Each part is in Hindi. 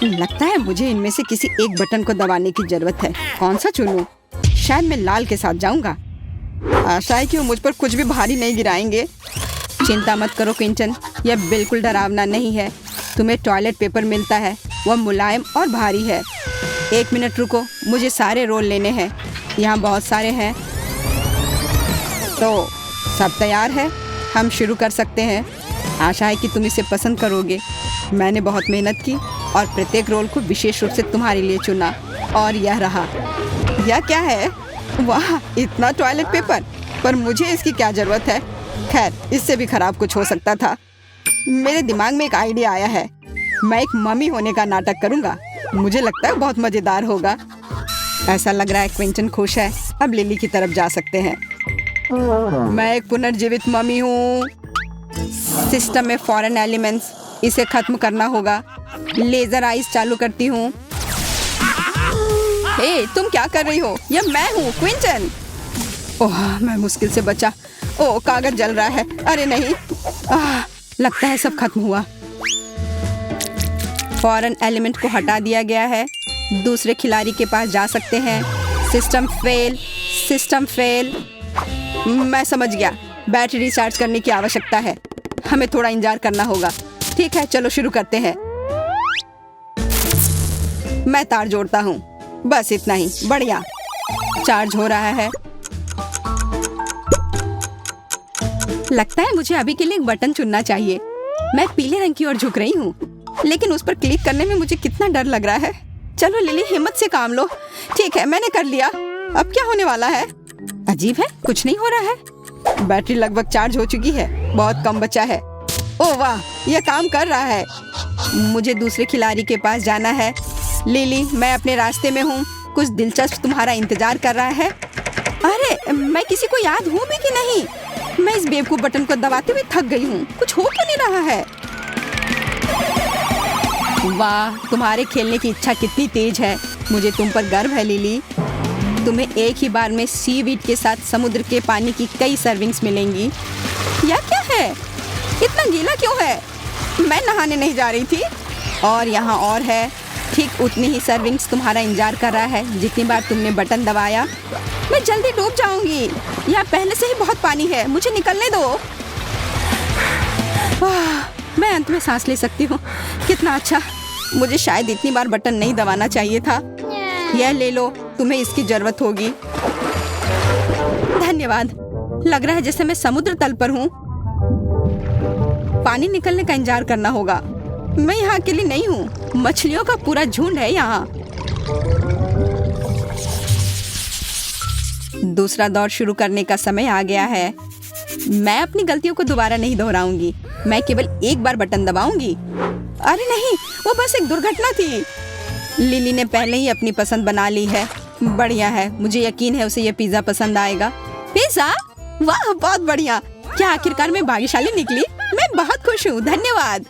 लगता है मुझे इनमें से किसी एक बटन को दबाने की जरूरत है। कौन सा चुनूं? शायद मैं लाल के साथ जाऊंगा। आशा है कि वो मुझ पर कुछ भी भारी नहीं गिराएंगे। चिंता मत करो क्विंटन, यह बिल्कुल डरावना नहीं है। तुम्हें टॉयलेट पेपर मिलता है, वह मुलायम और भारी है। 1 मिनट रुको, मुझे सारे रोल लेने हैं। यहाँ बहुत सारे हैं। तो सब तैयार है, हम शुरू कर सकते हैं। आशा है कि तुम इसे पसंद करोगे। मैंने बहुत मेहनत की और प्रत्येक रोल को विशेष रूप से तुम्हारे लिए चुना, और यह रहा। यह क्या है? वाह, इतना टॉयलेट पेपर! पर मुझे इसकी क्या जरूरत है? खैर, इससे भी खराब कुछ हो सकता था। मेरे दिमाग में एक आइडिया आया है। मैं एक मम्मी होने का नाटक करूंगा। मुझे लगता है बहुत मजेदार होगा। ऐसा लग रहा है क्विंटन खुश है। अब लिली की तरफ जा सकते हैं। मैं एक पुनर्जीवित मम्मी हूँ। सिस्टम में फॉरेन एलिमेंट्स, इसे खत्म करना होगा। लेजर आइज चालू करती हूँ। हे, तुम क्या कर रही हो? यह मैं हूँ, क्विंटन। ओह, मैं मुश्किल से बचा। ओह, कागज जल रहा है। अरे नहीं, लगता है सब खत्म हुआ। फॉरेन एलिमेंट को हटा दिया गया है। दूसरे खिलाड़ी के पास जा सकते हैं। System fail, system fail. मैं समझ गया, बैटरी रिचार्ज करने की आवश्यकता है। हमें थोड़ा इंतजार करना होगा। ठीक है, चलो शुरू करते हैं। मैं तार जोड़ता हूँ। बस इतना ही। बढ़िया, चार्ज हो रहा है। लगता है मुझे अभी के लिए एक बटन चुनना चाहिए। मैं पीले रंग की ओर झुक रही हूँ, लेकिन उस पर क्लिक करने में मुझे कितना डर लग रहा है। चलो लिली, हिम्मत से काम लो। ठीक है, मैंने कर लिया। अब क्या होने वाला है? अजीब है, कुछ नहीं हो रहा है। बैटरी लगभग चार्ज हो चुकी है, बहुत कम बचा है। ओह वाह, यह काम कर रहा है। मुझे दूसरे खिलाड़ी के पास जाना है। लिली, मैं अपने रास्ते में हूँ। कुछ दिलचस्प तुम्हारा इंतजार कर रहा है। अरे, मैं किसी को याद हूँ भी कि नहीं? मैं इस बेवकूफ बटन को दबाते हुए थक गई हूँ। कुछ हो क्यों नहीं रहा है? वाह, तुम्हारे खेलने की इच्छा कितनी तेज है। मुझे तुम पर गर्व है लिली। तुम्हें एक ही बार में सीवीड के साथ समुद्र के पानी की कई सर्विंग्स मिलेंगी। यह क्या है? इतना गीला क्यों है? मैं नहाने नहीं जा रही थी। और यहाँ और है। ठीक उतनी ही सर्विंग्स तुम्हारा इंतजार कर रहा है जितनी बार तुमने बटन दबाया। मैं जल्दी डूब जाऊंगी। यहाँ पहले से ही बहुत पानी है, मुझे निकलने दो। मैं अंत में सांस ले सकती हूँ। कितना अच्छा। मुझे शायद इतनी बार बटन नहीं दबाना चाहिए था। यह ले लो, तुम्हें इसकी जरूरत होगी। धन्यवाद। लग रहा है जैसे मैं समुद्र तल पर हूँ। पानी निकलने का इंतजार करना होगा। मैं यहाँ अकेली नहीं हूँ, मछलियों का पूरा झुंड है यहाँ। दूसरा दौर शुरू करने का समय आ गया है। मैं अपनी गलतियों को दोबारा नहीं दोहराऊंगी। मैं केवल एक बार बटन दबाऊंगी। अरे नहीं, वो बस एक दुर्घटना थी। लिली ने पहले ही अपनी पसंद बना ली है। बढ़िया है, मुझे यकीन है उसे ये पिज्जा पसंद आएगा। पिज्जा? वाह, बहुत बढ़िया। क्या आखिरकार मैं भाग्यशाली निकली? मैं बहुत खुश हूँ, धन्यवाद।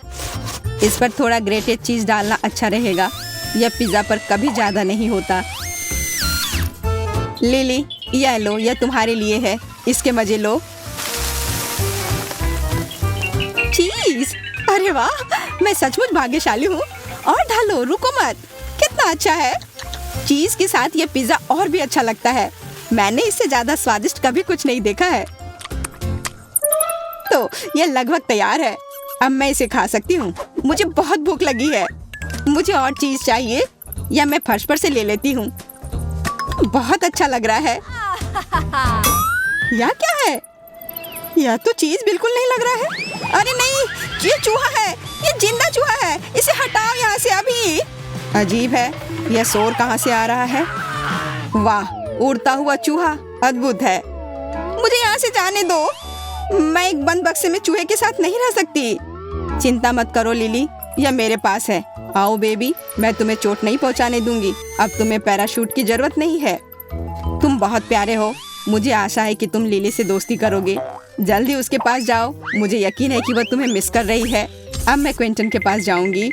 इस पर थोड़ा ग्रेटेड चीज डालना अच्छा रहेगा। यह पिज्जा पर कभी ज्यादा नहीं होता। लिली, यह लो, यह तुम्हारे लिए है। इसके मजे लो। चीज! अरे वाह, मैं सचमुच भाग्यशाली हूँ। और ढालो, रुको मत। कितना अच्छा है। चीज के साथ यह पिज्जा और भी अच्छा लगता है। मैंने इससे ज्यादा स्वादिष्ट कभी कुछ नहीं देखा है। तो यह लगभग तैयार है। अब मैं इसे खा सकती हूँ। मुझे बहुत भूख लगी है। मुझे और चीज चाहिए, या मैं फर्श पर से ले लेती हूँ। बहुत अच्छा लग रहा है। यह क्या है? यह तो चीज बिल्कुल नहीं लग रहा है। अरे नहीं, ये चूहा है। ये जिंदा चूहा है। इसे हटाओ यहाँ से अभी। अजीब है, यह शोर कहाँ से आ रहा है? वाह, उड़ता हुआ चूहा, अद्भुत है। मुझे यहाँ से जाने दो। मैं एक बंद बक्से में चूहे के साथ नहीं रह सकती। चिंता मत करो लिली, यह मेरे पास है। आओ बेबी, मैं तुम्हें चोट नहीं पहुँचाने दूंगी। अब तुम्हें पैराशूट की जरूरत नहीं है। तुम बहुत प्यारे हो। मुझे आशा है कि तुम लिली से दोस्ती करोगे। जल्दी उसके पास जाओ। मुझे यकीन है कि वह तुम्हें मिस कर रही है। अब मैं क्विंटन के पास जाऊंगी।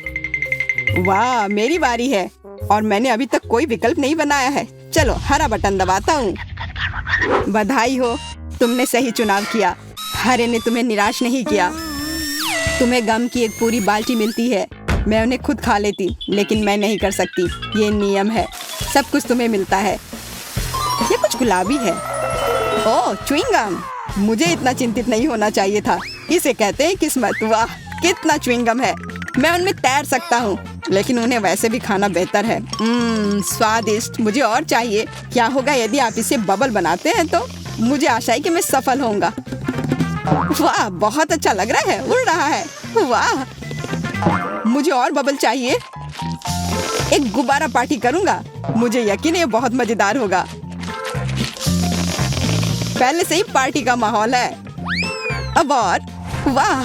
वाह, मेरी बारी है और मैंने अभी तक कोई विकल्प नहीं बनाया है। चलो, हरा बटन दबाता हूँ। बधाई हो, तुमने सही चुनाव किया। हरे ने तुम्हें निराश नहीं किया। तुम्हें गम की एक पूरी बाल्टी मिलती है। मैं उन्हें खुद खा लेती, लेकिन मैं नहीं कर सकती। ये नियम है, सब कुछ तुम्हें मिलता है। ये कुछ गुलाबी है। ओह, च्युइंगम। मुझे इतना चिंतित नहीं होना चाहिए था। इसे कहते हैं किस्मत। वाह, कितना च्युइंगम है। मैं उनमें तैर सकता हूँ, लेकिन उन्हें वैसे भी खाना बेहतर है। स्वादिष्ट। मुझे और चाहिए। क्या होगा यदि आप इसे बबल बनाते हैं तो? मुझे आशा है कि मैं सफल होऊंगा। वाह, बहुत अच्छा लग रहा है, उड़ रहा है। वाह, मुझे और बबल चाहिए। एक गुब्बारा पार्टी करूंगा। मुझे यकीन है ये बहुत मजेदार होगा। पहले से ही पार्टी का माहौल है। अब और, वाह,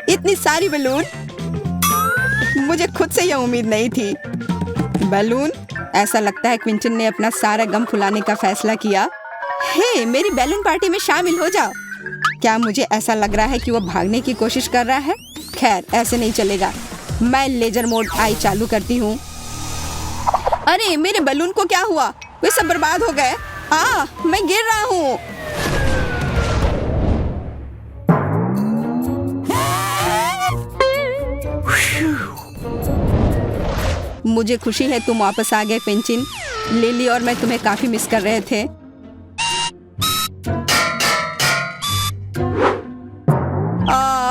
इतनी सारी बैलून। मुझे खुद से यह उम्मीद नहीं थी। बैलून। ऐसा लगता है क्विंटन ने अपना सारा गम फुलाने का फैसला किया। हे, मेरी बैलून पार्टी में शामिल हो जाओ। क्या मुझे ऐसा लग रहा है कि वो भागने की कोशिश कर रहा है? खैर, ऐसे नहीं चलेगा। मैं लेजर मोड आई चालू करती हूँ। अरे, मेरे बैलून को क्या हुआ? वे सब बर्बाद हो गए। मैं गिर रहा हूँ। मुझे खुशी है तुम वापस आ गए क्विंटन। लिली और मैं तुम्हें काफी मिस कर रहे थे।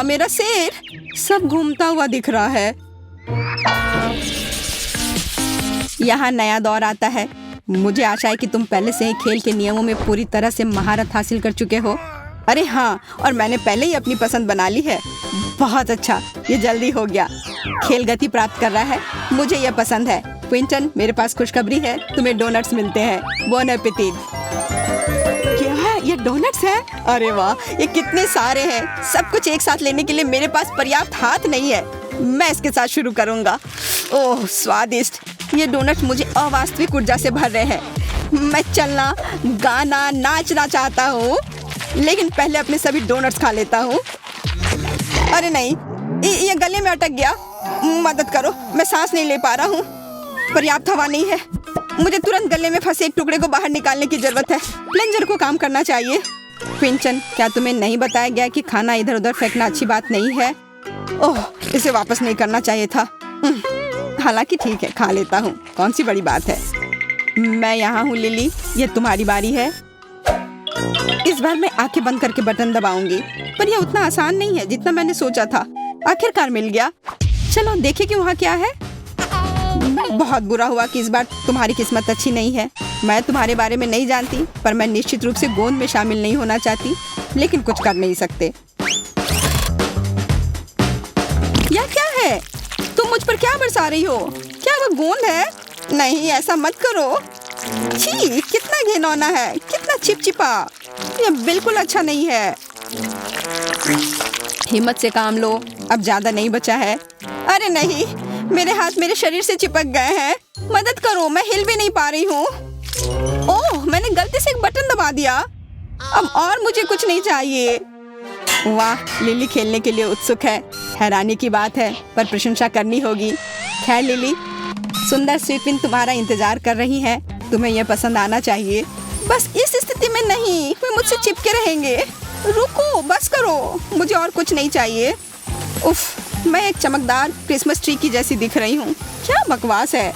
मेरा सिर सब घूमता हुआ दिख रहा है। यहाँ नया दौर आता है। मुझे आशा है कि तुम पहले से ही खेल के नियमों में पूरी तरह से महारत हासिल कर चुके हो। अरे हाँ, और मैंने पहले ही अपनी पसंद बना ली है। बहुत अच्छा, ये जल्दी हो गया। खेल गति प्राप्त कर रहा है। मुझे यह पसंद है। क्विंटन, मेरे पास खुशखबरी है, तुम्हें डोनट्स मिलते हैं। Bone appétit. क्या है ये? डोनट्स है? अरे वाह, ये कितने सारे हैं। सब कुछ एक साथ लेने के लिए मेरे पास पर्याप्त हाथ नहीं है। मैं इसके साथ शुरू करूंगा। ओह, स्वादिष्ट। ये डोनट्स मुझे अवास्तविक ऊर्जा से भर रहे हैं। मैं चलना, गाना, नाचना चाहता हूँ, लेकिन पहले अपने सभी डोनट्स खा लेता हूँ। अरे नहीं, ये गले में अटक गया। मदद करो, मैं सांस नहीं ले पा रहा हूँ। पर्याप्त हवा नहीं है। मुझे तुरंत गले में फंसे एक टुकड़े को बाहर निकालने की जरूरत है। प्लंजर को काम करना चाहिए। क्विंटन, क्या तुम्हें नहीं बताया गया कि खाना इधर उधर फेंकना अच्छी बात नहीं है? ओह, इसे वापस नहीं करना चाहिए था। हालांकि ठीक है, खा लेता हूँ। कौन सी बड़ी बात है। मैं यहाँ हूँ लिली, ये तुम्हारी बारी है। इस बार मैं आंखें बंद करके बटन दबाऊंगी, पर यह उतना आसान नहीं है जितना मैंने सोचा था। आखिरकार मिल गया। चलो देखें कि वहाँ क्या है। बहुत बुरा हुआ कि इस बार तुम्हारी किस्मत अच्छी नहीं है। मैं तुम्हारे बारे में नहीं जानती, पर मैं निश्चित रूप से गोंद में शामिल नहीं होना चाहती, लेकिन कुछ कर नहीं सकते। यह क्या है? तुम मुझ पर क्या बरसा रही हो? क्या वो गोंद है? नहीं, ऐसा मत करो। छी, कितना घिनौना है, कितना चिपचिपा। यह बिल्कुल अच्छा नहीं है। हिम्मत से काम लो, अब ज्यादा नहीं बचा है। अरे नहीं, मेरे हाथ मेरे शरीर से चिपक गए हैं। मदद करो, मैं हिल भी नहीं पा रही हूँ। ओह, मैंने गलती से एक बटन दबा दिया। अब और मुझे कुछ नहीं चाहिए। वाह, लिली खेलने के लिए उत्सुक है। हैरानी की बात है, पर प्रशंसा करनी होगी। खैर लिली, सुंदर स्वीटविन तुम्हारा इंतजार कर रही है। तुम्हें यह पसंद आना चाहिए। बस इस स्थिति में नहीं, वे मुझसे चिपके रहेंगे। रुको, बस करो, मुझे और कुछ नहीं चाहिए। उफ, मैं एक चमकदार क्रिसमस ट्री की जैसी दिख रही हूँ। क्या बकवास है।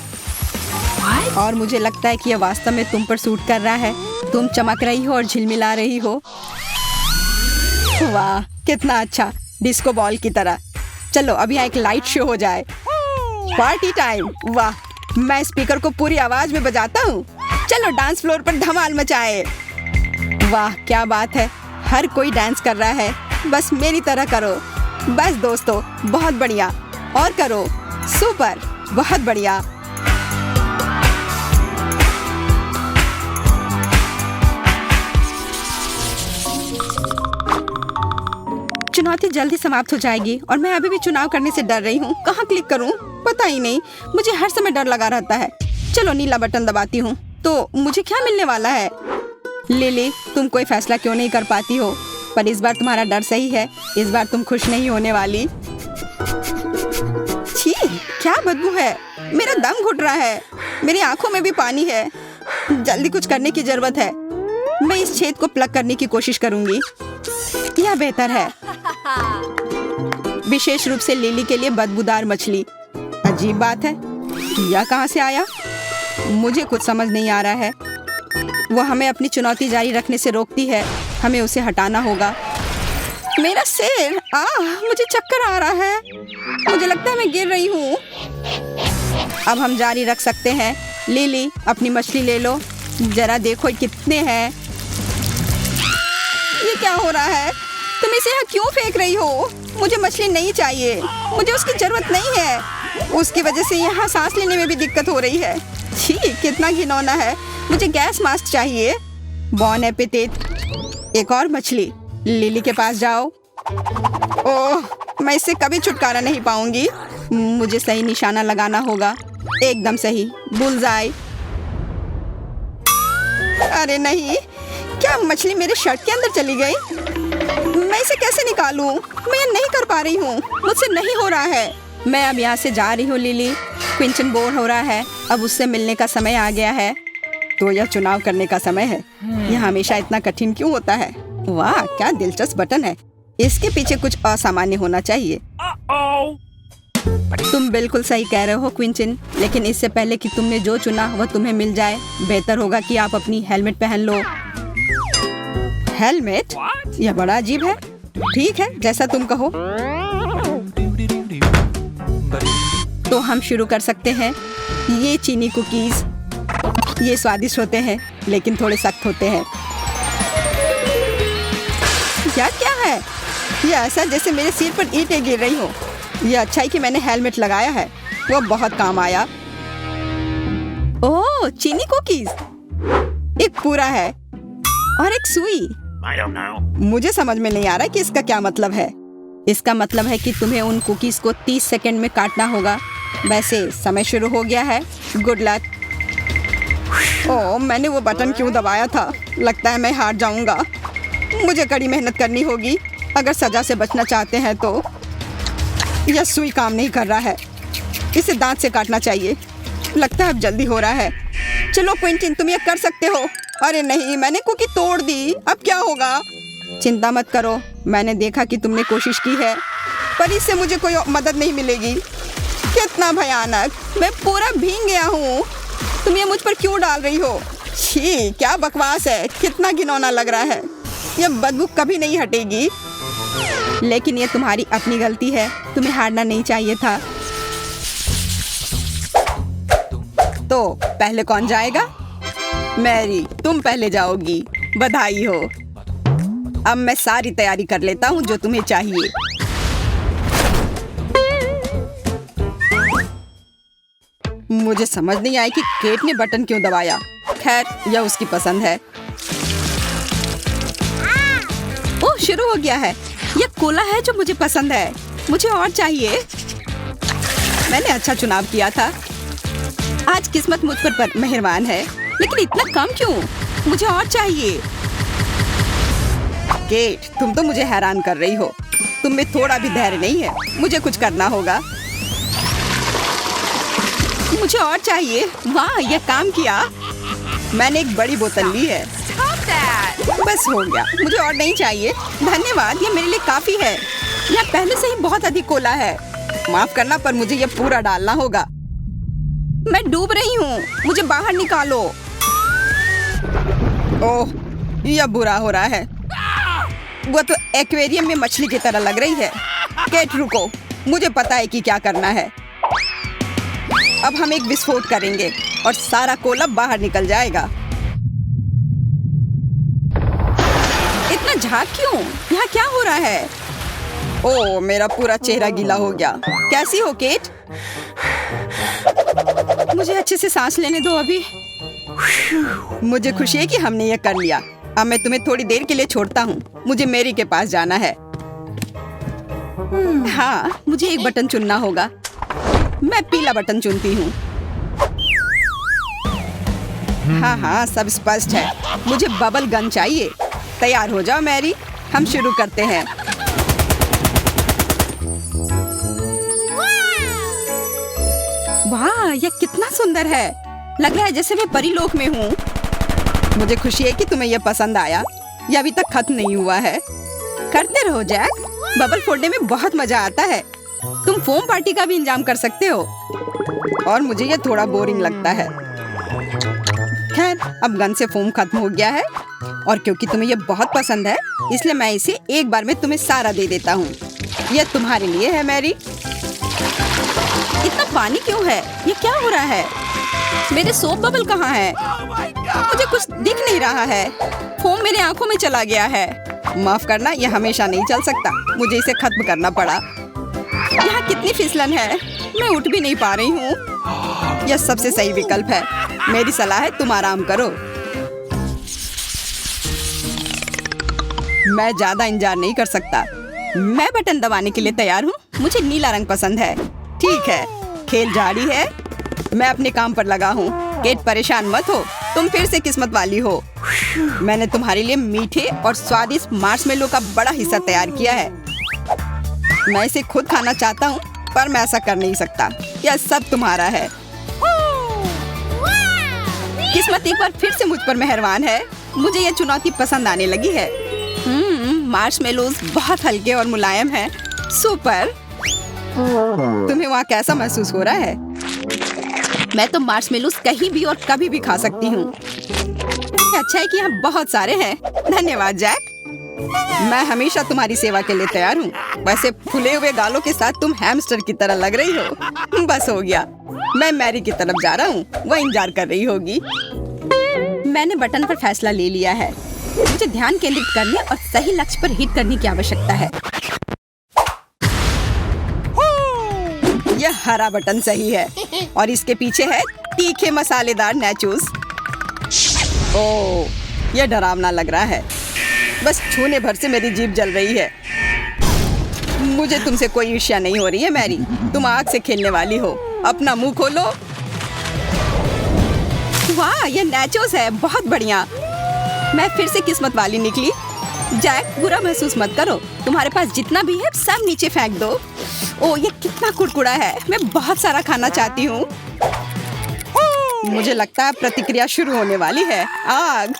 और मुझे लगता है कि यह वास्तव में तुम पर सूट कर रहा है। तुम चमक रही हो और झिलमिला रही हो। वाह, कितना अच्छा, डिस्को बॉल की तरह। चलो अब यहाँ एक लाइट शो हो जाए। Party time. वाह, मैं स्पीकर को पूरी आवाज में बजाता हूँ। चलो डांस फ्लोर पर धमाल मचाए। वाह, क्या बात है, हर कोई डांस कर रहा है। बस मेरी तरह करो। बस दोस्तों, बहुत बढ़िया। और करो। सुपर, बहुत बढ़िया। चुनौती जल्दी समाप्त हो जाएगी और मैं अभी भी चुनाव करने से डर रही हूँ। कहाँ क्लिक करूँ पता ही नहीं। मुझे हर समय डर लगा रहता है। चलो नीला बटन दबाती हूँ तो मुझे क्या मिलने वाला है। लिली, तुम कोई फैसला क्यों नहीं कर पाती हो? पर इस बार तुम्हारा डर सही है। इस बार तुम खुश नहीं होने वाली। छी, क्या बदबू है। मेरा दम घुट रहा है। मेरी आंखों में भी पानी है। जल्दी कुछ करने की जरूरत है। मैं इस छेद को प्लग करने की कोशिश करूंगी। यह बेहतर है, विशेष रूप से लिली के लिए बदबूदार मछली। अजीब बात है, यह कहाँ से आया? मुझे कुछ समझ नहीं आ रहा है। वो हमें अपनी चुनौती जारी रखने से रोकती है। हमें उसे हटाना होगा। मेरा सिर, मुझे चक्कर आ रहा है। मुझे लगता है मैं गिर रही हूँ। अब हम जारी रख सकते हैं। लिली, अपनी मछली ले लो। जरा देखो कितने हैं। ये क्या हो रहा है? तुम इसे यहाँ क्यों फेंक रही हो? मुझे मछली नहीं चाहिए। मुझे उसकी जरूरत नहीं है। उसकी वजह से यहाँ सांस लेने में भी दिक्कत हो रही है। छी, कितना घिनौना है। मुझे गैस मास्क चाहिए। बॉन एपिटेट। एक और मछली। लिली के पास जाओ। ओह, मैं इससे कभी छुटकारा नहीं पाऊंगी। मुझे सही निशाना लगाना होगा। एकदम सही, बुलजाई। अरे नहीं, क्या मछली मेरे शर्ट के अंदर चली गई? मैं इसे कैसे निकालूं? मैं ये नहीं कर पा रही हूँ। मुझसे नहीं हो रहा है। मैं अब यहाँ से जा रही हूँ लिली। क्विंटन बोर हो रहा है। अब उससे मिलने का समय आ गया है। तो यह चुनाव करने का समय है। यह हमेशा इतना कठिन क्यों होता है? वाह, क्या दिलचस्प बटन है। इसके पीछे कुछ असामान्य होना चाहिए। तुम बिल्कुल सही कह रहे हो क्विंटन, लेकिन इससे पहले कि तुमने जो चुना वह तुम्हें मिल जाए, बेहतर होगा कि आप अपनी हेलमेट पहन लो। हेलमेट? यह बड़ा अजीब है। ठीक है, जैसा तुम कहो। तो हम शुरू कर सकते हैं। ये चीनी कुकीज, ये स्वादिष्ट होते हैं लेकिन थोड़े सख्त होते हैं। क्या है? ये ऐसा जैसे मेरे सिर पर ईंटें गिर रही हो। ये अच्छा है कि मैंने हेलमेट लगाया है। वो बहुत काम आया। ओह, चीनी कुकीज। एक पूरा है और एक सुई। मुझे समझ में नहीं आ रहा कि इसका क्या मतलब है। इसका मतलब है कि तुम्हें उन कुकीज को 30 सेकंड में काटना होगा। वैसे समय शुरू हो गया है। Good luck. ओह, मैंने वो बटन क्यों दबाया था? लगता है मैं हार जाऊंगा। मुझे कड़ी मेहनत करनी होगी अगर सजा से बचना चाहते हैं तो। यह सुई काम नहीं कर रहा है। इसे दांत से काटना चाहिए। लगता है अब जल्दी हो रहा है। चलो क्विंटन, तुम ये कर सकते हो। अरे नहीं, मैंने कुकी तोड़ दी। अब क्या होगा? चिंता मत करो, मैंने देखा कि तुमने कोशिश की है, पर इससे मुझे कोई मदद नहीं मिलेगी। कितना भयानक। मैं पूरा भीग गया हूँ। तुम ये मुझ पर क्यों डाल रही हो? छी, क्या बकवास है। कितना घिनौना लग रहा है। यह बदबू कभी नहीं हटेगी। लेकिन ये तुम्हारी अपनी गलती है। तुम्हें हारना नहीं चाहिए था। तो पहले कौन जाएगा? मैरी, तुम पहले जाओगी। बधाई हो। अब मैं सारी तैयारी कर लेता हूँ जो तुम्हें चाहिए। मुझे समझ नहीं आया कि केट ने बटन क्यों दबाया। खैर, यह उसकी पसंद है। ओह, शुरू हो गया है। यह कोला है जो मुझे पसंद है। मुझे और चाहिए। मैंने अच्छा चुनाव किया था। आज किस्मत मुझ पर मेहरबान है, लेकिन इतना कम क्यों? मुझे और चाहिए। केट, तुम तो मुझे हैरान कर रही हो। तुम में थोड़ा भी धैर्य नहीं है। मुझे कुछ करना होगा। मुझे और चाहिए। वाह, यह काम किया। मैंने एक बड़ी बोतल ली है। बस हो गया। मुझे और नहीं चाहिए। धन्यवाद, ये मेरे लिए काफी है। यह पहले से ही बहुत अधिक कोला है। माफ करना, पर मुझे यह पूरा डालना होगा। मैं डूब रही हूँ। मुझे बाहर निकालो। ओह, यह बुरा हो रहा है। वो तो एक्वेरियम में मछली की तरह लग रही है। केट, रुको। मुझे पता है कि क्या करना है। अब हम एक विस्फोट करेंगे और सारा कोला बाहर निकल जाएगा। इतना झाग क्यों? यहाँ क्या हो रहा है? ओह, मेरा पूरा चेहरा गीला हो गया। कैसी हो केट? मुझे अच्छे से सांस लेने दो अभी। मुझे खुशी है कि हमने ये कर लिया। अब मैं तुम्हें थोड़ी देर के लिए छोड़ता हूँ। मुझे मैरी के पास जाना है। हाँ, मुझे एक बटन चुनना होगा। मैं पीला बटन चुनती हूँ। हाँ, सब स्पष्ट है। मुझे बबल गन चाहिए। तैयार हो जाओ मैरी, हम शुरू करते हैं। वाह, यह कितना सुंदर है। लग रहा है जैसे मैं परीलोक में हूँ। मुझे खुशी है कि तुम्हें यह पसंद आया। यह अभी तक खत्म नहीं हुआ है। करते रहो जैक। बबल फोड़ने में बहुत मजा आता है। तुम फोम पार्टी का भी इंतजाम कर सकते हो। और मुझे ये थोड़ा बोरिंग लगता है। खैर, अब गन से फोम खत्म हो गया है और क्योंकि तुम्हें ये बहुत पसंद है इसलिए मैं इसे एक बार में तुम्हें सारा दे देता हूँ। ये तुम्हारे लिए है मैरी। इतना पानी क्यों है? ये क्या हो रहा है? मेरे सोप बबल कहाँ है? मुझे कुछ दिख नहीं रहा है। फोम मेरे आंखों में चला गया है। माफ करना, यह हमेशा नहीं चल सकता। मुझे इसे खत्म करना पड़ा। यहाँ कितनी फिसलन है, मैं उठ भी नहीं पा रही हूँ। यह सबसे सही विकल्प है। मेरी सलाह है तुम आराम करो। मैं ज्यादा इंतजार नहीं कर सकता। मैं बटन दबाने के लिए तैयार हूँ। मुझे नीला रंग पसंद है। ठीक है, खेल जारी है। मैं अपने काम पर लगा हूँ। केट, परेशान मत हो, तुम फिर से किस्मत वाली हो। मैंने तुम्हारे लिए मीठे और स्वादिष्ट मार्शमेलो का बड़ा हिस्सा तैयार किया है। मैं इसे खुद खाना चाहता हूँ पर मैं ऐसा कर नहीं सकता। यह सब तुम्हारा है। किस्मत एक बार फिर से मुझ पर मेहरबान है। मुझे यह चुनौती पसंद आने लगी है। मार्शमेलोज बहुत हल्के और मुलायम हैं। सुपर। तुम्हें वहाँ कैसा महसूस हो रहा है? मैं तो मार्शमेलोज कहीं भी और कभी भी खा सकती हूँ। अच्छा है कि यहाँ बहुत सारे हैं। धन्यवाद जैक। मैं हमेशा तुम्हारी सेवा के लिए तैयार हूँ। वैसे फूले हुए गालों के साथ तुम हैमस्टर की तरह लग रही हो। बस हो गया। मैं मैरी की तरफ जा रहा हूँ। वह इंतजार कर रही होगी। मैंने बटन पर फैसला ले लिया है। मुझे ध्यान केंद्रित करने और सही लक्ष्य पर हिट करने की आवश्यकता है। यह हरा बटन सही है और इसके पीछे है तीखे मसालेदार नाचोस। ओह, यह डरावना लग रहा है। बस छूने भर से मेरी जीभ जल रही है। मुझे तुमसे कोई ईर्ष्या नहीं हो रही है मैरी। तुम आग से खेलने वाली हो। अपना मुंह खोलो। वाह, यह नाचोस है। बहुत बढ़िया। मैं फिर से किस्मत वाली निकली। जैक, बुरा महसूस मत करो। तुम्हारे पास जितना भी है सब नीचे फेंक दो। ओह, ये कितना कुड़कुड़ा है। मैं बहुत सारा खाना चाहती हूँ। मुझे लगता है प्रतिक्रिया शुरू होने वाली है। आग।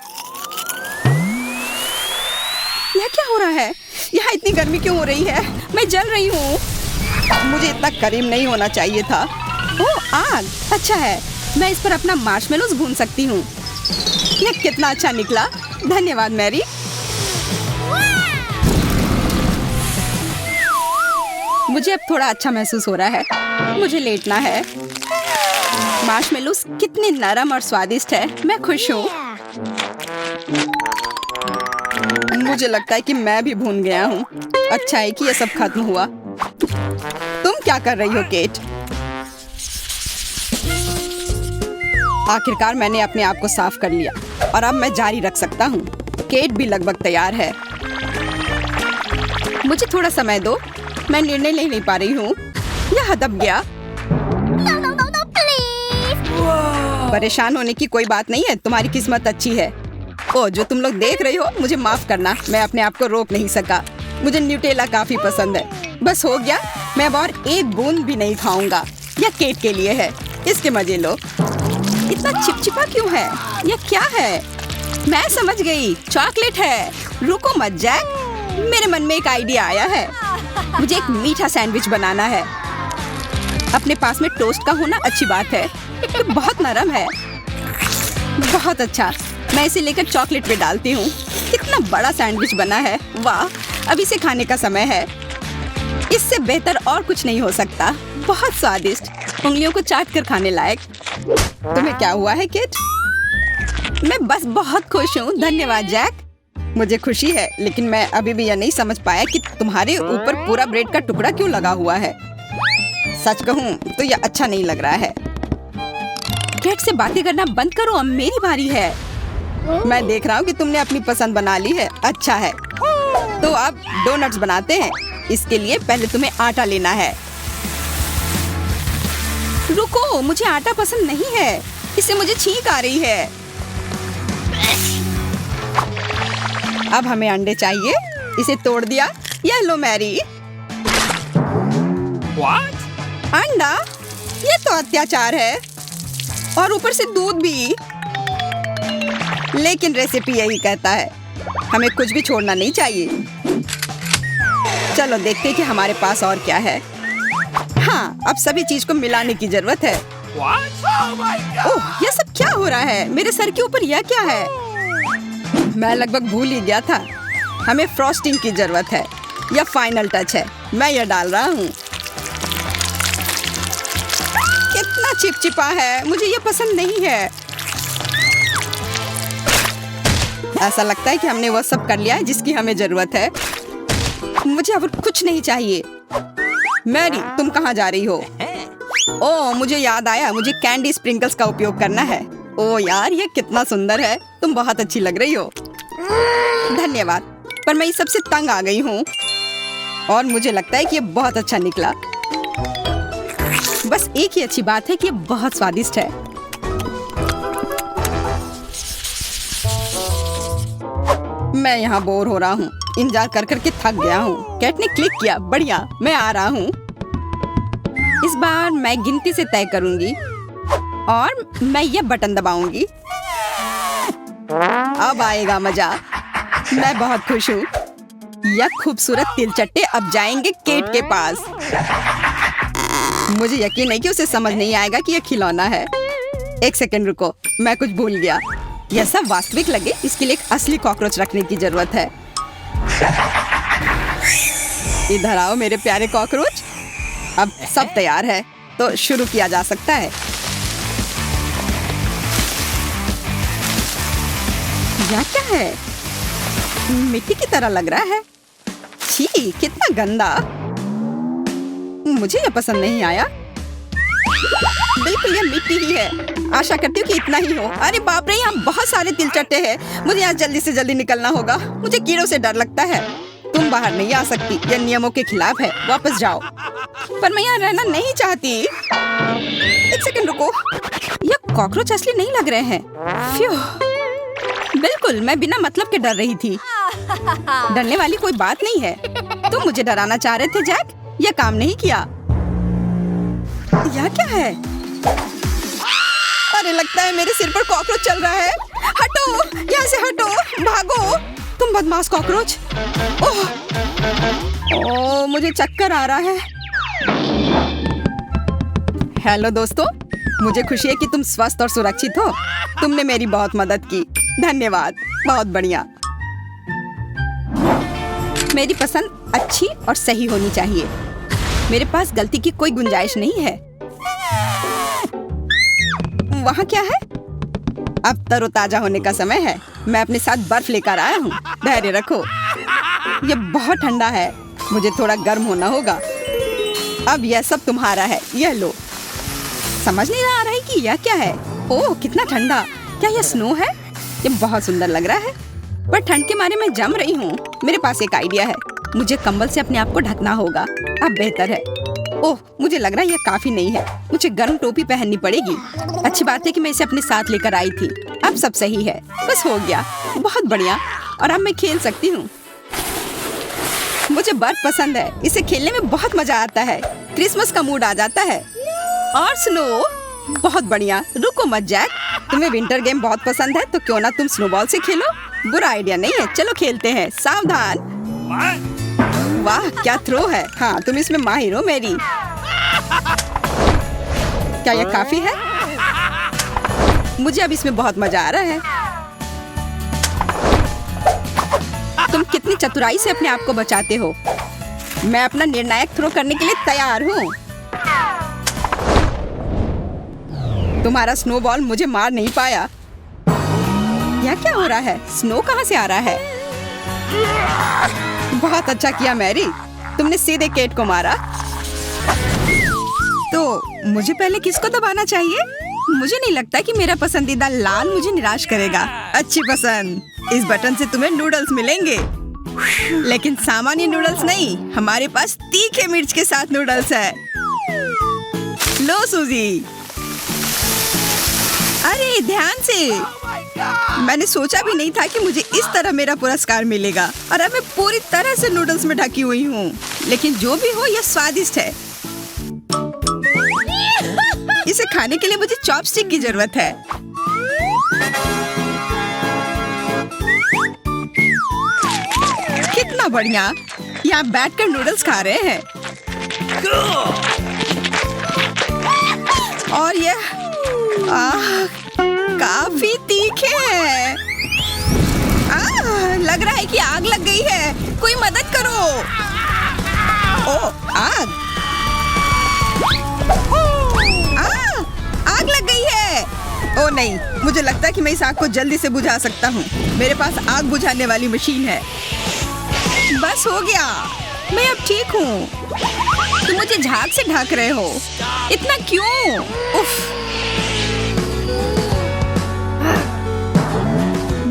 यह क्या हो रहा है? यहाँ इतनी गर्मी क्यों हो रही है? मैं जल रही हूँ। मुझे इतना करीब नहीं होना चाहिए था। ओह, आग। अच्छा है, मैं इस पर अपना मार्शमेलोज भून सकती हूँ। यह कितना अच्छा निकला। धन्यवाद मैरी। मुझे अब थोड़ा अच्छा महसूस हो रहा है। मुझे लेटना है। मार्शमेलोज कितने नरम और स्वादिष्ट है। मैं खुश हूँ। मुझे लगता है कि मैं भी भून गया हूँ। अच्छा है कि यह सब खत्म हुआ। तुम क्या कर रही हो केट? आखिरकार मैंने अपने आप को साफ कर लिया और अब मैं जारी रख सकता हूँ। केट भी लगभग तैयार है। मुझे थोड़ा समय दो। मैं निर्णय ले नहीं पा रही हूँ। यह दब गया। परेशान होने की कोई बात नहीं है। तुम्हारी किस्मत अच्छी है। ओ, जो तुम लोग देख रहे हो, मुझे माफ करना। मैं अपने आप को रोक नहीं सका। मुझे न्यूटेला काफी पसंद है। बस हो गया। मैं अब और एक बूंद भी नहीं खाऊंगा। यह केट के लिए है। इसके मजे लो। इतना चिपचिपा क्यों है? यह क्या है? मैं समझ गई। चॉकलेट है। रुको मत जैक। मेरे मन में एक आइडिया आया है। मुझे एक मीठा सैंडविच बनाना है। अपने पास में टोस्ट का होना अच्छी बात है। ये बहुत नरम है। बहुत अच्छा। मैं इसे लेकर चॉकलेट पे डालती हूँ। कितना बड़ा सैंडविच बना है। वाह, अब इसे खाने का समय है। इससे बेहतर और कुछ नहीं हो सकता। बहुत स्वादिष्ट, उंगलियों को चाट कर खाने लायक। तुम्हें क्या हुआ है किट? मैं बस बहुत खुश हूँ। धन्यवाद जैक। मुझे खुशी है, लेकिन मैं अभी भी यह नहीं समझ पाया कि तुम्हारे ऊपर पूरा ब्रेड का टुकड़ा क्यों लगा हुआ है। सच कहूँ तो यह अच्छा नहीं लग रहा है। केट से बातें करना बंद करो। अब मेरी बारी है। मैं देख रहा हूँ कि तुमने अपनी पसंद बना ली है। अच्छा है, तो अब डोनट्स बनाते हैं। इसके लिए पहले तुम्हें आटा लेना है। रुको, मुझे आटा पसंद नहीं है। इससे मुझे छींक आ रही है। अब हमें अंडे चाहिए। इसे तोड़ दिया। ये लो मैरी। What? अंडा? ये तो अत्याचार है। और ऊपर से दूध भी। लेकिन रेसिपी यही कहता है, हमें कुछ भी छोड़ना नहीं चाहिए। चलो देखते हैं कि हमारे पास और क्या है। हाँ, अब सभी चीज को मिलाने की जरूरत है। ओह, ये सब क्या हो रहा है? मेरे सर के ऊपर यह क्या है? मैं लगभग भूल ही गया था। हमें फ्रॉस्टिंग की जरूरत है। यह फाइनल टच है। मैं यह डाल रहा हूँ। कितना चिपचिपा है, मुझे यह पसंद नहीं है। ऐसा लगता है कि हमने वह सब कर लिया है जिसकी हमें जरूरत है। मुझे अब कुछ नहीं चाहिए। मैरी, तुम कहाँ जा रही हो? ओह, मुझे याद आया, मुझे कैंडी स्प्रिंकल्स का उपयोग करना है। ओह यार, ये कितना सुंदर है। तुम बहुत अच्छी लग रही हो। धन्यवाद, पर मैं इस सबसे तंग आ गई हूँ और मुझे लगता है कि ये बहुत अच्छा निकला। बस एक ही अच्छी बात है कि ये बहुत स्वादिष्ट है। मैं यहाँ बोर हो रहा हूँ। इंतजार कर करके थक गया हूँ। कैट ने क्लिक किया। बढ़िया, मैं आ रहा हूँ। इस बार मैं गिनती से तय करूंगी और मैं ये बटन दबाऊंगी। अब आएगा मजा। मैं बहुत खुश हूँ। यह खूबसूरत तिलचट्टे अब जाएंगे केट के पास। मुझे यकीन है कि उसे समझ नहीं आएगा कि यह खिलौना है। एक सेकंड रुको, मैं कुछ भूल गया। यह सब वास्तविक लगे, इसके लिए एक असली कॉकरोच रखने की जरूरत है। इधर आओ मेरे प्यारे कॉकरोच। अब सब तैयार है तो शुरू किया जा सकता है। यह क्या है? मिट्टी की तरह लग रहा है। छी, कितना गंदा। मुझे यह पसंद नहीं आया। बिल्कुल, यह मिट्टी ही है। आशा करती हूँ कि इतना ही हो। अरे बाप रे, यहाँ बहुत सारे तिलचट्टे हैं। मुझे यहाँ जल्दी से जल्दी निकलना होगा। मुझे कीड़ों से डर लगता है। तुम बाहर नहीं आ सकती, यह नियमों के खिलाफ है। वापस जाओ। पर मैं यहाँ रहना नहीं चाहती। एक सेकंड रुको, यह कॉकरोच असली नहीं लग रहे हैं। फ्यू, बिल्कुल, मैं बिना मतलब के डर रही थी। डरने वाली कोई बात नहीं है। तुम मुझे डराना चाह रहे थे जैक। यह काम नहीं किया। यह क्या है? अरे लगता है मेरे सिर पर कॉकरोच चल रहा है। हटो, यहाँ से हटो, भागो तुम बदमाश कॉकरोच। ओह, मुझे चक्कर आ रहा है। हेलो दोस्तों, मुझे खुशी है कि तुम स्वस्थ और सुरक्षित हो। तुमने मेरी बहुत मदद की। धन्यवाद, बहुत बढ़िया। मेरी पसंद अच्छी और सही होनी चाहिए। मेरे पास गलती की कोई गुंजाइश नहीं है। वहाँ क्या है? अब तरोताजा होने का समय है। मैं अपने साथ बर्फ लेकर आया हूँ। धैर्य रखो। ये बहुत ठंडा है। मुझे थोड़ा गर्म होना होगा। अब यह सब तुम्हारा है। यह लो। समझ नहीं आ रहा है कि यह क्या है। ओह, कितना ठंडा। क्या यह स्नो है? ये बहुत सुंदर लग रहा है, पर ठंड के मारे मैं जम रही हूँ। मेरे पास एक आइडिया है। मुझे कंबल से अपने आप को ढकना होगा। अब बेहतर है। ओह, मुझे लग रहा है यह काफी नहीं है। मुझे गर्म टोपी पहननी पड़ेगी। अच्छी बात है कि मैं इसे अपने साथ लेकर आई थी। अब सब सही है। बस हो गया। बहुत बढ़िया। और अब मैं खेल सकती हूँ। मुझे बर्फ पसंद है। इसे खेलने में बहुत मजा आता है। क्रिसमस का मूड आ जाता है। और स्नो, बहुत बढ़िया। रुको मत जैक, तुम्हें विंटर गेम बहुत पसंद है तो क्यों ना तुम स्नोबॉल से खेलो। बुरा आइडिया नहीं है। चलो खेलते हैं। सावधान। वाह, क्या थ्रो है। हाँ, तुम इसमें माहिर हो मेरी। क्या यह काफी है? मुझे अब इसमें बहुत मजा आ रहा है। तुम कितनी चतुराई से अपने आप को बचाते हो। मैं अपना निर्णायक थ्रो करने के लिए तैयार हूँ। तुम्हारा स्नोबॉल मुझे मार नहीं पाया। यह क्या हो रहा है? स्नो कहाँ से आ रहा है? बहुत अच्छा किया मैरी, तुमने सीधे केट को मारा। तो मुझे पहले किसको दबाना चाहिए? मुझे नहीं लगता कि मेरा पसंदीदा लाल मुझे निराश करेगा। अच्छी पसंद। इस बटन से तुम्हें नूडल्स मिलेंगे, लेकिन सामान्य नूडल्स नहीं। हमारे पास तीखे मिर्च के साथ नूडल्स है। लो सूजी। अरे ध्यान से। मैंने सोचा भी नहीं था कि मुझे इस तरह मेरा पुरस्कार मिलेगा। और अब मैं पूरी तरह से नूडल्स में ढकी हुई हूँ। लेकिन जो भी हो, यह स्वादिष्ट है। इसे खाने के लिए मुझे चॉपस्टिक की जरूरत है। कितना बढ़िया। यहाँ बैठकर नूडल्स खा रहे हैं। और ये काफी तीखे हैं। लग रहा है कि आग लग गई है। कोई मदद करो। ओ आग आग लग गई है। ओ नहीं, मुझे लगता है कि मैं इस आग को जल्दी से बुझा सकता हूँ। मेरे पास आग बुझाने वाली मशीन है। बस हो गया, मैं अब ठीक हूँ। तुम मुझे झाग से ढक रहे हो, इतना क्यों? उफ,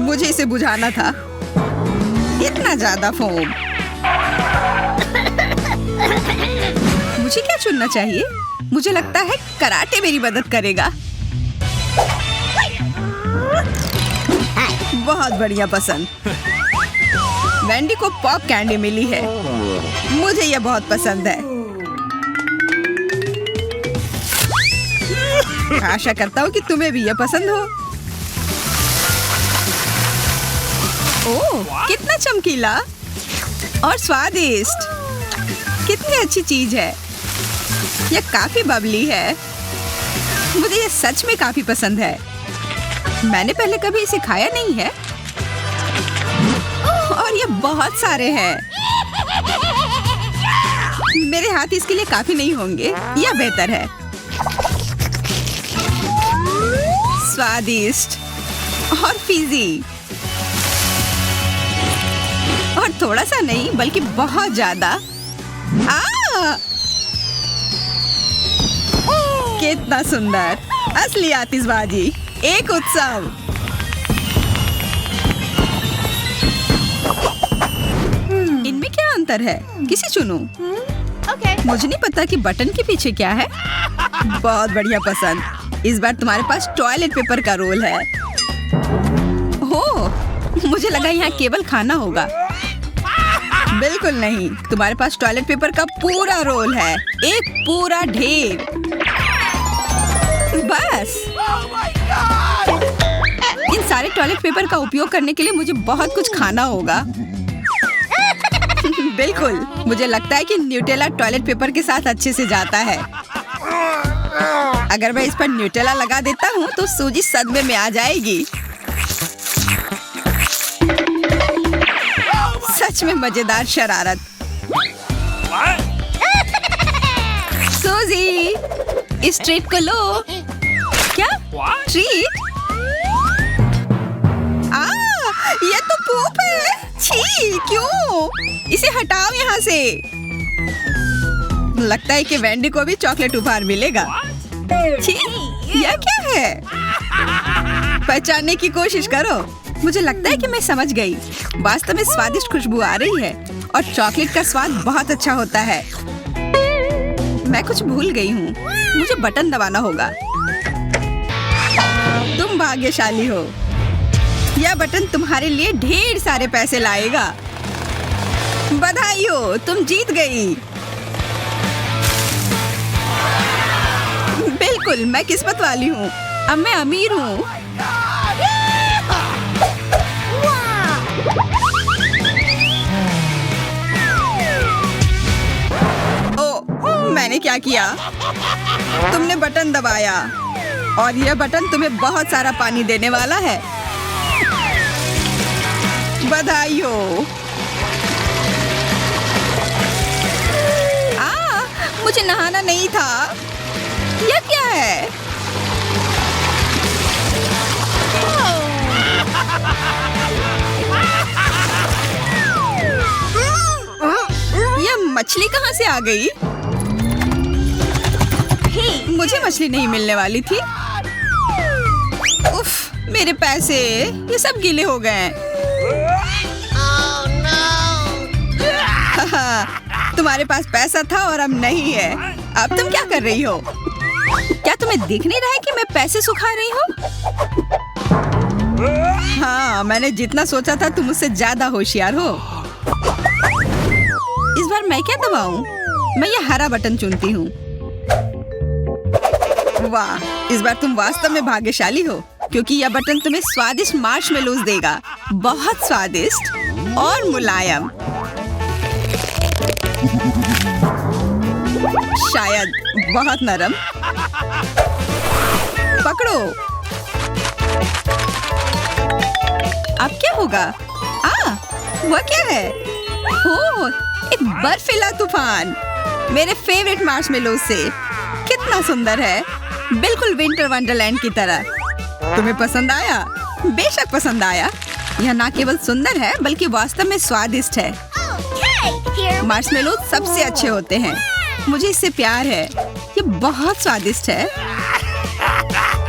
मुझे इसे बुझाना था। इतना ज्यादा फोम। मुझे क्या चुनना चाहिए? मुझे लगता है कराटे मेरी मदद करेगा। बहुत बढ़िया पसंद। वेंडी को पॉप कैंडी मिली है। मुझे यह बहुत पसंद है। आशा करता हूँ कि तुम्हें भी यह पसंद हो। ओह, कितना चमकीला और स्वादिष्ट। कितनी अच्छी चीज है। यह काफी बबली है। मुझे यह सच में काफी पसंद है। मैंने पहले कभी इसे खाया नहीं है। और ये बहुत सारे हैं। मेरे हाथ इसके लिए काफी नहीं होंगे। यह बेहतर है। स्वादिष्ट और फीजी। और थोड़ा सा नहीं बल्कि बहुत ज्यादा। कितना सुंदर। असली आतिशबाजी, एक उत्सव। इनमें क्या अंतर है? किसे चुनूं? मुझे नहीं पता कि बटन के पीछे क्या है। बहुत बढ़िया पसंद। इस बार तुम्हारे पास टॉयलेट पेपर का रोल है। हो, मुझे लगा यहाँ केवल खाना होगा। बिल्कुल नहीं, तुम्हारे पास टॉयलेट पेपर का पूरा रोल है। एक पूरा ढेर। बस इन सारे टॉयलेट पेपर का उपयोग करने के लिए मुझे बहुत कुछ खाना होगा। बिल्कुल, मुझे लगता है कि न्यूटेला टॉयलेट पेपर के साथ अच्छे से जाता है। अगर मैं इस पर न्यूटेला लगा देता हूँ तो सूजी सदमे में आ जाएगी। सच में मजेदार शरारत। सूजी, इस ट्रीट को लो। क्या ट्रीट? ये तो पूप है। छी, क्यों? इसे हटाओ यहाँ से। लगता है कि वेंडी को भी चॉकलेट उपहार मिलेगा। छी, यह क्या है? पहचानने की कोशिश करो। मुझे लगता है कि मैं समझ गई। वास्तव में स्वादिष्ट खुशबू आ रही है और चॉकलेट का स्वाद बहुत अच्छा होता है। मैं कुछ भूल गई हूँ। मुझे बटन दबाना होगा। तुम भाग्यशाली हो। यह बटन तुम्हारे लिए ढेर सारे पैसे लाएगा। बधाई हो, तुम जीत गई। बिल्कुल, मैं किस्मत वाली हूँ। अब मैं अमीर हूँ। ओ, मैंने क्या किया? तुमने बटन दबाया और यह बटन तुम्हें बहुत सारा पानी देने वाला है। बधाई हो। मुझे नहाना नहीं था। यह क्या है? यह मछली कहाँ से आ गई? मुझे मछली नहीं मिलने वाली थी। उफ, मेरे पैसे, ये सब गीले हो गए। तुम्हारे पास पैसा था और अब नहीं है। अब तुम क्या कर रही हो? क्या तुम्हें दिख नहीं रहा है कि मैं पैसे सुखा रही हूँ? हाँ, मैंने जितना सोचा था तुम मुझसे ज्यादा होशियार हो। इस बार मैं क्या दबाऊं? मैं ये हरा बटन चुनती हूँ। वाह, इस बार तुम वास्तव में भाग्यशाली हो क्योंकि यह बटन तुम्हें स्वादिष्ट मार्शमेलोज देगा। बहुत स्वादिष्ट और मुलायम। शायद बहुत नरम। पकड़ो। अब क्या होगा? वह क्या है? ओह, एक बर्फीला तूफान। मेरे फेवरेट मार्शमेलोज से। कितना सुंदर है, बिल्कुल विंटर वंडरलैंड की तरह। तुम्हें पसंद आया? बेशक पसंद आया। यह न केवल सुंदर है बल्कि वास्तव में स्वादिष्ट है। मार्शमेलोज सबसे अच्छे होते हैं। मुझे इससे प्यार है। ये बहुत स्वादिष्ट है।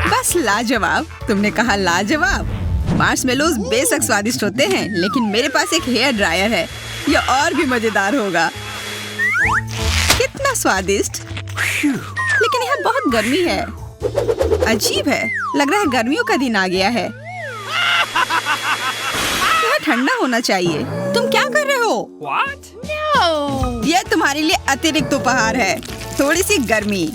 बस लाजवाब। तुमने कहा लाजवाब। मार्शमेलोज बेशक स्वादिष्ट होते हैं, लेकिन मेरे पास एक हेयर ड्रायर है। यह और भी मजेदार होगा। कितना स्वादिष्ट। लेकिन यहाँ बहुत गर्मी है। अजीब है, लग रहा है गर्मियों का दिन आ गया है। यह ठंडा होना चाहिए। तुम क्या कर रहे हो? What? यह तुम्हारे लिए अतिरिक्त उपहार है। थोड़ी सी गर्मी।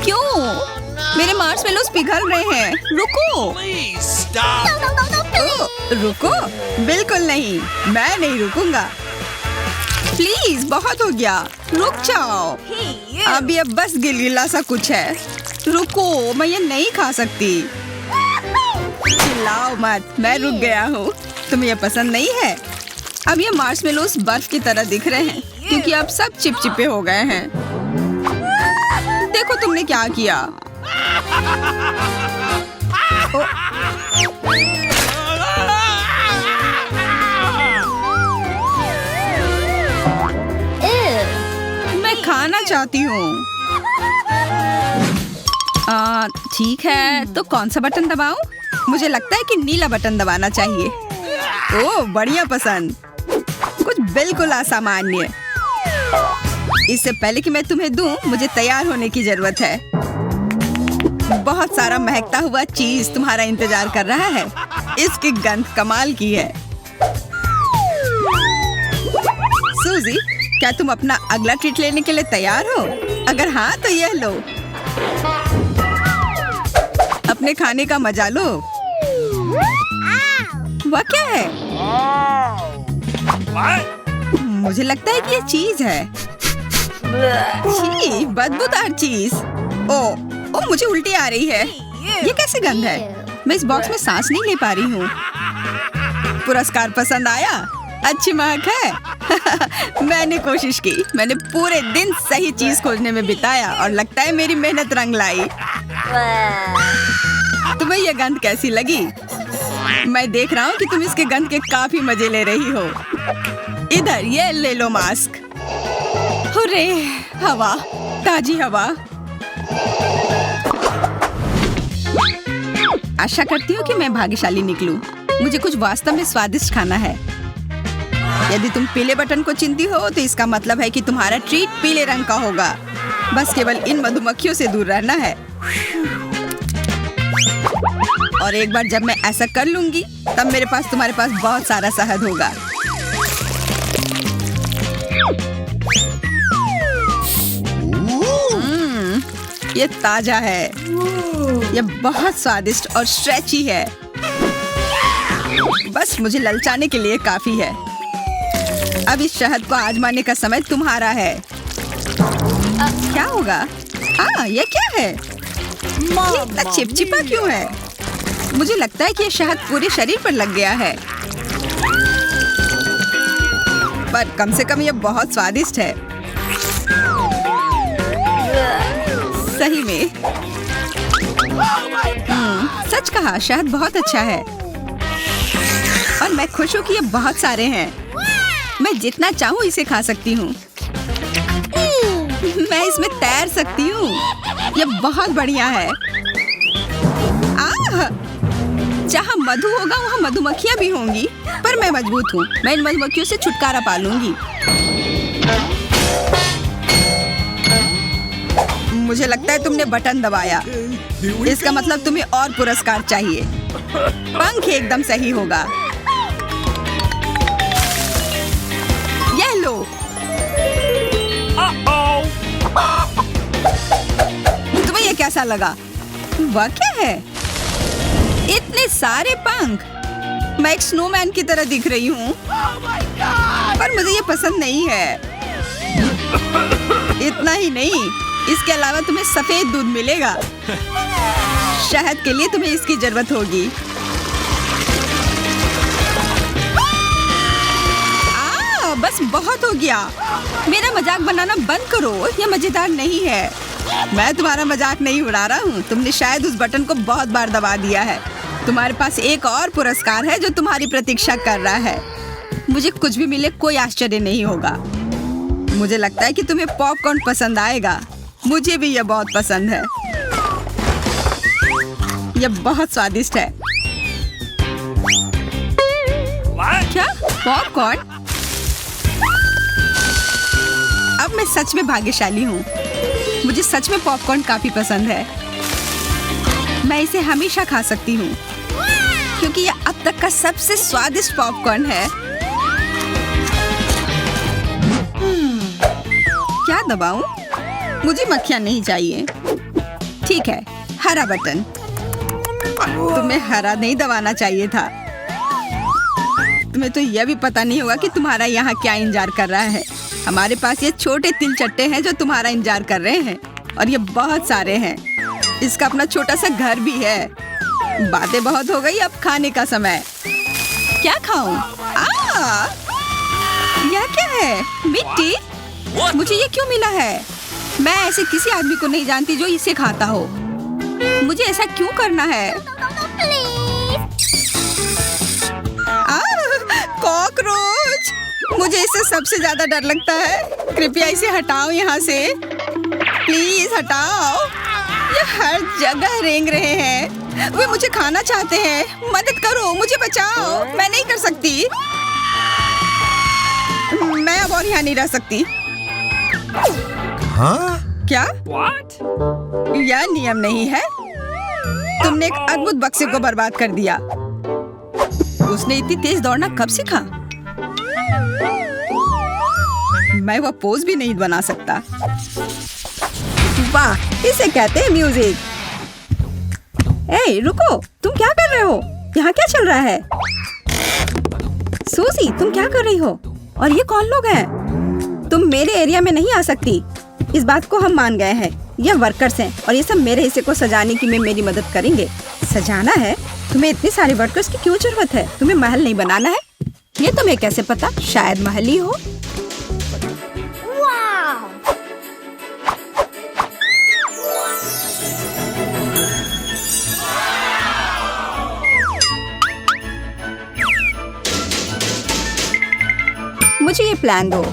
क्यों? मेरे मार्शमेलोज पिघल रहे हैं। रुको। Please stop. ओह, रुको। बिल्कुल नहीं, मैं नहीं रुकूंगा। प्लीज, बहुत हो गया। रुक जाओ। अब ये बस गिलगिला सा कुछ है। रुको, मैं ये नहीं खा सकती। चिल्लाओ मत, मैं रुक गया हूँ। तुम्हें ये पसंद नहीं है? अब ये मार्शमेलोज बर्फ की तरह दिख रहे हैं क्योंकि अब सब चिपचिपे हो गए हैं। देखो तुमने क्या किया। मैं खाना चाहती हूँ। ठीक है, तो कौन सा बटन दबाऊं? मुझे लगता है कि नीला बटन दबाना चाहिए। ओह, बढ़िया पसंद। कुछ बिल्कुल असामान्य। इससे पहले कि मैं तुम्हें दूं, मुझे तैयार होने की जरूरत है। बहुत सारा महकता हुआ चीज तुम्हारा इंतजार कर रहा है। इसकी गंध कमाल की है। सूजी, क्या तुम अपना अगला ट्रीट लेने के लिए तैयार हो? अगर हाँ, तो यह लो। अपने खाने का मजा लो। वह क्या है? What? मुझे लगता है कि ये चीज है। छी, बदबूदार चीज। ओ, मुझे उल्टी आ रही है। ये कैसी गंध है? मैं इस बॉक्स में सांस नहीं ले पा रही हूँ। पुरस्कार पसंद आया? अच्छी महक है। मैंने कोशिश की। मैंने पूरे दिन सही चीज खोजने में बिताया और लगता है मेरी मेहनत रंग लाई। तुम्हें यह गंध कैसी लगी? मैं देख रहा हूँ कि तुम इसके गंध के काफी मजे ले रही हो। इधर ये ले लो मास्क। हुर्रे, हवा, ताजी हवा। आशा करती हूँ कि मैं भाग्यशाली निकलूं। मुझे कुछ वास्तव में स्वादिष्ट खाना है। यदि तुम पीले बटन को चुनती हो तो इसका मतलब है कि तुम्हारा ट्रीट पीले रंग का होगा। बस केवल इन मधुमक्खियों से दूर रहना है। और एक बार जब मैं ऐसा कर लूंगी, तब मेरे पास तुम्हारे पास बहुत सारा शहद होगा। ये ताजा है। ये बहुत स्वादिष्ट और स्ट्रेची है। बस मुझे ललचाने के लिए काफी है। अब इस शहद को आजमाने का समय तुम्हारा है। क्या होगा? ये क्या है? ये इतना चिपचिपा क्यों है? मुझे लगता है कि ये शहद पूरे शरीर पर लग गया है। पर कम से कम ये बहुत स्वादिष्ट है। सही में। सच कहा, शहद बहुत अच्छा है। और मैं खुश हूँ कि ये बहुत सारे हैं। मैं जितना चाहूँ इसे खा सकती हूँ। मैं इसमें तैर सकती हूँ। ये बहुत बढ़िया है। जहाँ मधु होगा वहाँ मधुमक्खियाँ भी होंगी, पर मैं मजबूत हूँ। मैं इन मधुमक्खियों से छुटकारा पा लूंगी। मुझे लगता है तुमने बटन दबाया। इसका मतलब तुम्हें और पुरस्कार चाहिए। पंख एकदम सही होगा। यह लो। तुम्हें यह कैसा लगा? वह क्या है? इतने सारे पंख। मैं एक स्नोमैन की तरह दिख रही हूँ। पर मुझे ये पसंद नहीं है। इतना ही नहीं, इसके अलावा तुम्हें सफेद दूध मिलेगा। शहद के लिए तुम्हें इसकी जरूरत होगी। बस बहुत हो गया। मेरा मजाक बनाना बंद करो, यह मजेदार नहीं है। मैं तुम्हारा मजाक नहीं उड़ा रहा हूँ। तुमने शायद उस बटन को बहुत बार दबा दिया है। तुम्हारे पास एक और पुरस्कार है जो तुम्हारी प्रतीक्षा कर रहा है। मुझे कुछ भी मिले कोई आश्चर्य नहीं होगा। मुझे लगता है कि तुम्हें पॉपकॉर्न पसंद आएगा। मुझे भी यह बहुत पसंद है। यह बहुत स्वादिष्ट है। क्या पॉपकॉर्न? अब मैं सच में भाग्यशाली हूँ। मुझे सच में पॉपकॉर्न काफी पसंद है। मैं इसे हमेशा खा सकती हूँ क्योंकि यह अब तक का सबसे स्वादिष्ट पॉपकॉर्न है। क्या दबाऊं? मुझे मक्खियाँ नहीं चाहिए। ठीक है, हरा बटन। तुम्हें हरा नहीं दबाना चाहिए था। तुम्हें तो यह भी पता नहीं होगा कि तुम्हारा यहाँ क्या इंतजार कर रहा है। हमारे पास ये छोटे तिल चट्टे हैं जो तुम्हारा इंतजार कर रहे हैं और ये बहुत सारे हैं। इसका अपना छोटा सा घर भी है। बातें बहुत हो गई, अब खाने का समय। क्या खाऊं? यह क्या है? मिट्टी? मुझे ये क्यों मिला है? मैं ऐसे किसी आदमी को नहीं जानती जो इसे खाता हो। मुझे ऐसा क्यों करना है? कॉकरोच! मुझे इससे सबसे ज्यादा डर लगता है। कृपया इसे हटाओ यहाँ से। प्लीज हटाओ। ये हर जगह रेंग रहे हैं। वे मुझे खाना चाहते हैं। मदद करो, मुझे बचाओ। मैं नहीं कर सकती। मैं अब और यहाँ नहीं रह सकती। Huh? क्या? What? यह नियम नहीं है। तुमने एक अद्भुत बक्से को बर्बाद कर दिया। उसने इतनी तेज दौड़ना कब सीखा? मैं वह पोज भी नहीं बना सकता। वाह, इसे कहते हैं म्यूजिक। ए, रुको, तुम क्या कर रहे हो? यहाँ क्या चल रहा है? सूजी, तुम क्या कर रही हो? और ये कौन लोग हैं? तुम मेरे एरिया में नहीं आ सकती। इस बात को हम मान गए हैं। यह वर्कर्स हैं और ये सब मेरे हिस्से को सजाने की में मेरी मदद करेंगे। सजाना है? तुम्हें इतने सारे वर्कर्स की क्यों जरूरत है? तुम्हें महल नहीं बनाना है? ये तुम्हें कैसे पता? शायद महल ही हो। मुझे ये प्लान दो।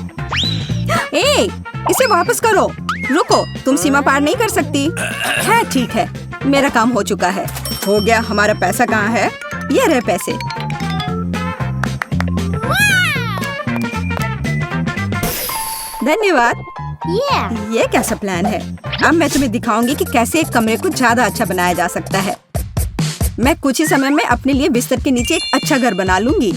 ए, इसे वापस करो। रुको, तुम सीमा पार नहीं कर सकती। है, ठीक है, मेरा काम हो चुका है। हो गया। हमारा पैसा कहाँ है? ये रहे पैसे। धन्यवाद। ये कैसा प्लान है? अब मैं तुम्हें दिखाऊंगी कि कैसे एक कमरे को ज्यादा अच्छा बनाया जा सकता है। मैं कुछ ही समय में अपने लिए बिस्तर के नीचे एक अच्छा घर बना लूंगी।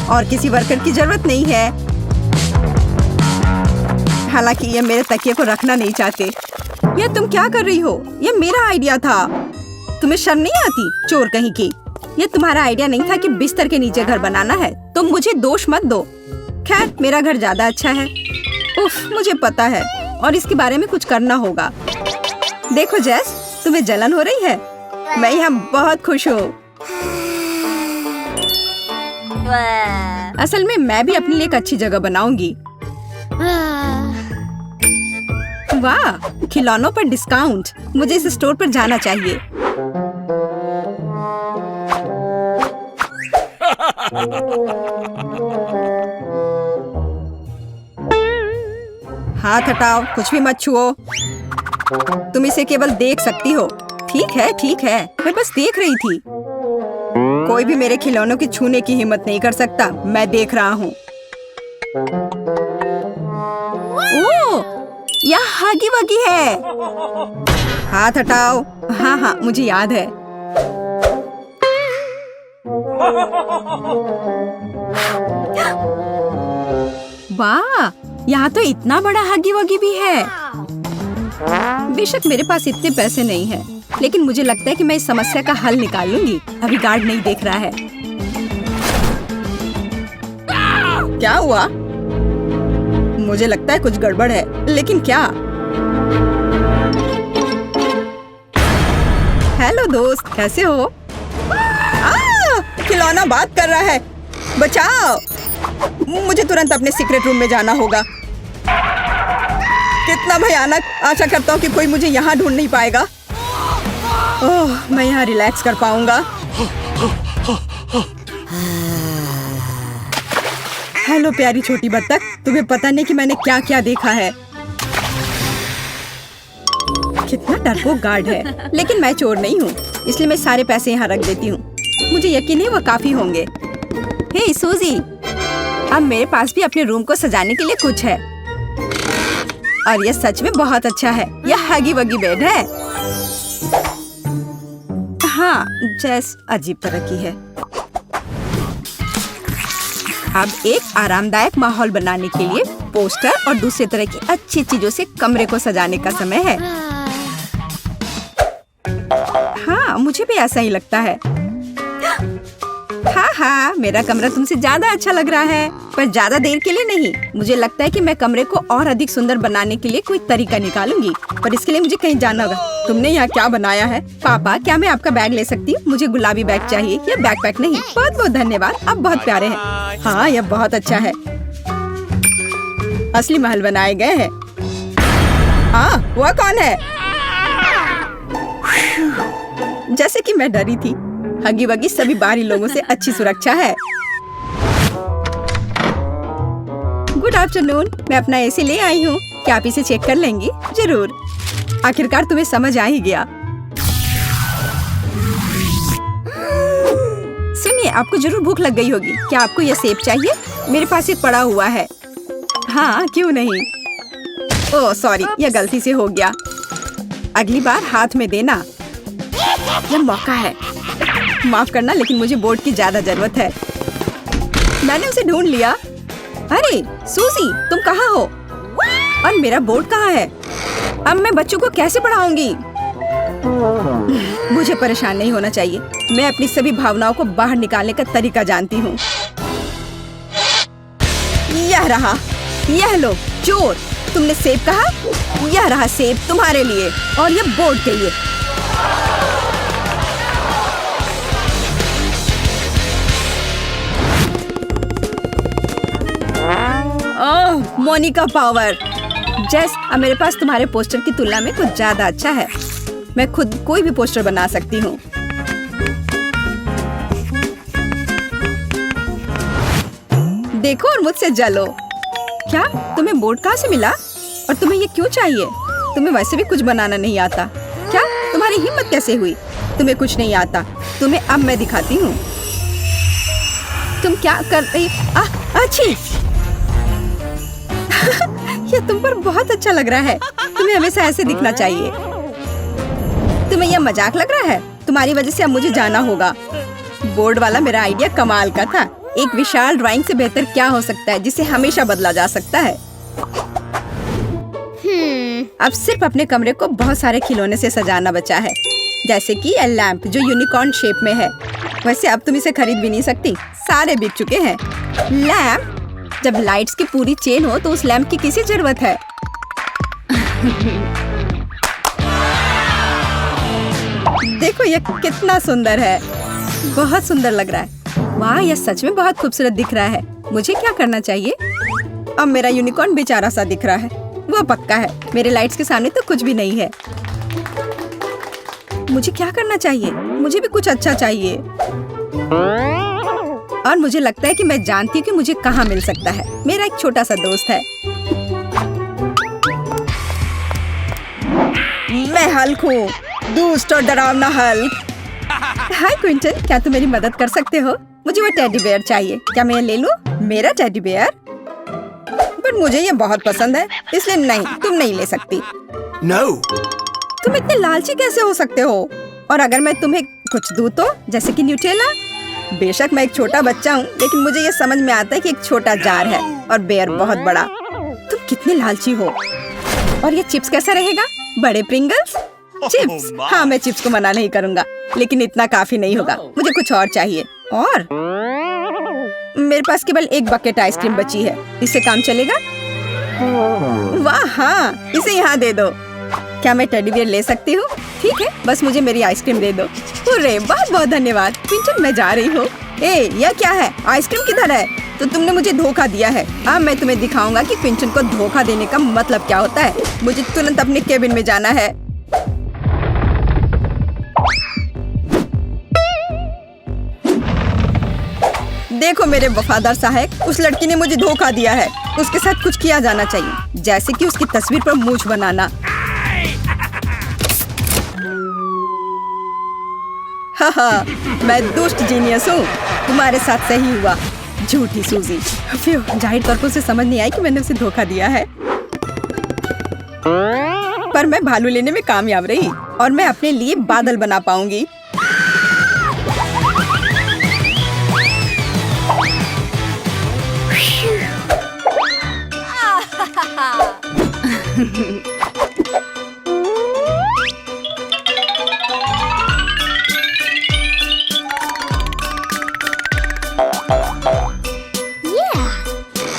और किसी वर्कर की जरूरत नहीं है। हालांकि ये मेरे तकिए को रखना नहीं चाहते। ये तुम क्या कर रही हो? ये मेरा आइडिया था। तुम्हें शर्म नहीं आती? चोर कहीं की। ये तुम्हारा आइडिया नहीं था कि बिस्तर के नीचे घर बनाना है। तुम मुझे दोष मत दो। खैर, मेरा घर ज्यादा अच्छा है। उफ, मुझे पता है और इसके बारे में कुछ करना होगा। देखो जेस, तुम्हें जलन हो रही है? मैं यहाँ बहुत खुश हूँ। असल में मैं भी अपने लिए एक अच्छी जगह बनाऊंगी। वाह, खिलौनों पर डिस्काउंट। मुझे इस स्टोर पर जाना चाहिए। हाथ हटाओ, कुछ भी मत छुओ। तुम इसे केवल देख सकती हो। ठीक है, ठीक है, मैं बस देख रही थी। कोई भी मेरे खिलौनों की छूने की हिम्मत नहीं कर सकता। मैं देख रहा हूँ। ओह, यह हगी वगी है। हाथ हटाओ। हाँ हाँ, मुझे याद है। वाह, यहाँ तो इतना बड़ा हगी वगी भी है। बेशक मेरे पास इतने पैसे नहीं हैं, लेकिन मुझे लगता है कि मैं इस समस्या का हल निकाल लूंगी। अभी गार्ड नहीं देख रहा है। क्या हुआ? मुझे लगता है कुछ गड़बड़ है, लेकिन क्या? हेलो दोस्त, कैसे हो? खिलौना बात कर रहा है। बचाओ! मुझे तुरंत अपने सीक्रेट रूम में जाना होगा। कितना भयानक! आशा करता हूँ कि कोई मुझे यहाँ ढूंढ नहीं पाएगा। ओह, मैं यहाँ रिलैक्स कर पाऊंगा। हेलो प्यारी छोटी बत्तख, तुम्हें पता नहीं कि मैंने क्या क्या देखा है। कितना डरपोक गार्ड है, लेकिन मैं चोर नहीं हूँ, इसलिए मैं सारे पैसे यहाँ रख देती हूँ। मुझे यकीन है वो काफी होंगे। हे सूजी, अब मेरे पास भी अपने रूम को सजाने के लिए कुछ है, और यह सच में बहुत अच्छा है। यह हगी वगी बेड है। हाँ, जैस अजीब तरह की है। अब एक आरामदायक माहौल बनाने के लिए पोस्टर और दूसरे तरह की अच्छी चीजों से कमरे को सजाने का समय है। हाँ, मुझे भी ऐसा ही लगता है। हाँ, मेरा कमरा तुमसे ज्यादा अच्छा लग रहा है, पर ज्यादा देर के लिए नहीं। मुझे लगता है कि मैं कमरे को और अधिक सुंदर बनाने के लिए कोई तरीका निकालूंगी, पर इसके लिए मुझे कहीं जाना होगा। तुमने यहाँ क्या बनाया है? पापा, क्या मैं आपका बैग ले सकती हूँ? मुझे गुलाबी बैग चाहिए, यह बैकपैक नहीं। बहुत बहुत धन्यवाद, आप बहुत प्यारे हैं। हाँ, यह बहुत अच्छा है। असली महल बनाए गए हैं। हाँ, वह कौन है? जैसे कि मैं डरी थी, हगी वगी सभी बाहरी लोगों से अच्छी सुरक्षा है। गुड आफ्टरनून, मैं अपना एसी ले आई हूँ। क्या आप इसे चेक कर लेंगी? जरूर। आखिरकार तुम्हें समझ आ ही गया। सुनिए, आपको जरूर भूख लग गई होगी। क्या आपको यह सेब चाहिए? मेरे पास एक पड़ा हुआ है। हाँ, क्यों नहीं। ओह सॉरी, यह गलती से हो गया। अगली बार हाथ में देना। यह मौका है। माफ करना, लेकिन मुझे बोर्ड की ज्यादा जरूरत है। मैंने उसे ढूंढ लिया। अरे सूजी, तुम कहाँ हो? और मेरा बोर्ड कहाँ है? अब मैं बच्चों को कैसे पढ़ाऊंगी? मुझे परेशान नहीं होना चाहिए। मैं अपनी सभी भावनाओं को बाहर निकालने का तरीका जानती हूँ। यह रहा, यह लो चोर। तुमने सेब कहा? यह रहा सेब तुम्हारे लिए, और यह बोर्ड के लिए। ओह, मोनिका पावर। जेस, अब मेरे पास तुम्हारे पोस्टर की तुलना में कुछ ज्यादा अच्छा है। मैं खुद कोई भी पोस्टर बना सकती हूँ। देखो और मुझसे जलो। क्या तुम्हें बोर्ड कहाँ से मिला? और तुम्हें ये क्यों चाहिए? तुम्हें वैसे भी कुछ बनाना नहीं आता। क्या तुम्हारी हिम्मत कैसे हुई? तुम्हें कुछ नहीं आता। तुम्हें अब मैं दिखाती हूँ। तुम क्या कर रही? अच्छी। यह तुम पर बहुत अच्छा लग रहा है। तुम्हें हमेशा ऐसे दिखना चाहिए। तुम्हें यह मजाक लग रहा है? तुम्हारी वजह से अब मुझे जाना होगा। बोर्ड वाला मेरा आइडिया कमाल का था। एक विशाल ड्राइंग से बेहतर क्या हो सकता है, जिसे हमेशा बदला जा सकता है। अब सिर्फ अपने कमरे को बहुत सारे खिलौने से सजाना बचा है, जैसे कि ये लैंप जो यूनिकॉर्न शेप में है। वैसे अब तुम इसे खरीद भी नहीं सकती, सारे बिक चुके हैं। लैंप? जब लाइट्स की पूरी चेन हो तो उस लैंप की किसी जरूरत है? देखो यह कितना सुंदर है। बहुत सुंदर लग रहा है। वाह, यह सच में बहुत खूबसूरत दिख रहा है। मुझे क्या करना चाहिए? अब मेरा यूनिकॉर्न बेचारा सा दिख रहा है। वो पक्का है, मेरे लाइट्स के सामने तो कुछ भी नहीं है। मुझे क्या करना चाहिए? मुझे भी कुछ अच्छा चाहिए। और मुझे लगता है कि मैं जानती हूँ कि मुझे कहाँ मिल सकता है। मेरा एक छोटा सा दोस्त है। मैं हल्क हूँ, दुष्ट और डरावना हल्क। हाय क्विंटन, क्या तुम मेरी मदद कर सकते हो? मुझे वो टेडी बेयर चाहिए। क्या मैं ले लूँ? मेरा टेडी बेयर? पर मुझे ये बहुत पसंद है, इसलिए नहीं, तुम नहीं ले सकती। No. तुम इतने लालची कैसे हो सकते हो? और अगर मैं तुम्हें कुछ दूँ तो, जैसे कि न्यूटेला? बेशक मैं एक छोटा बच्चा हूँ, लेकिन मुझे ये समझ में आता है कि एक छोटा जार है और बेयर बहुत बड़ा। तुम कितने लालची हो। और ये चिप्स कैसा रहेगा? बड़े प्रिंगल्स? चिप्स? हाँ, मैं चिप्स को मना नहीं करूँगा, लेकिन इतना काफी नहीं होगा। मुझे कुछ और चाहिए। और मेरे पास केवल एक बकेट आइसक्रीम बची है। इससे काम चलेगा? वाह हाँ, इसे यहाँ दे दो। क्या मैं टेडी बियर ले सकती हूँ? ठीक है, बस मुझे मेरी आइसक्रीम दे दो। अरे बहुत बहुत धन्यवाद। पिंटन, मैं जा रही हूँ। यह क्या है? आइसक्रीम किधर है? तो तुमने मुझे धोखा दिया है। अब मैं तुम्हें दिखाऊंगा कि पिंटन को धोखा देने का मतलब क्या होता है। मुझे तुरंत अपने केबिन में जाना है। देखो मेरे वफादार सहायक, उस लड़की ने मुझे धोखा दिया है। उसके साथ कुछ किया जाना चाहिए, जैसे कि उसकी तस्वीर पर मूंछ बनाना। हाँ, मैं दुष्ट जीनियस हूँ। तुम्हारे साथ सही हुआ, झूठी सूजी। जाहिर तौर पर उसे समझ नहीं आई कि मैंने उसे धोखा दिया है। पर मैं भालू लेने में कामयाब रही और मैं अपने लिए बादल बना पाऊंगी।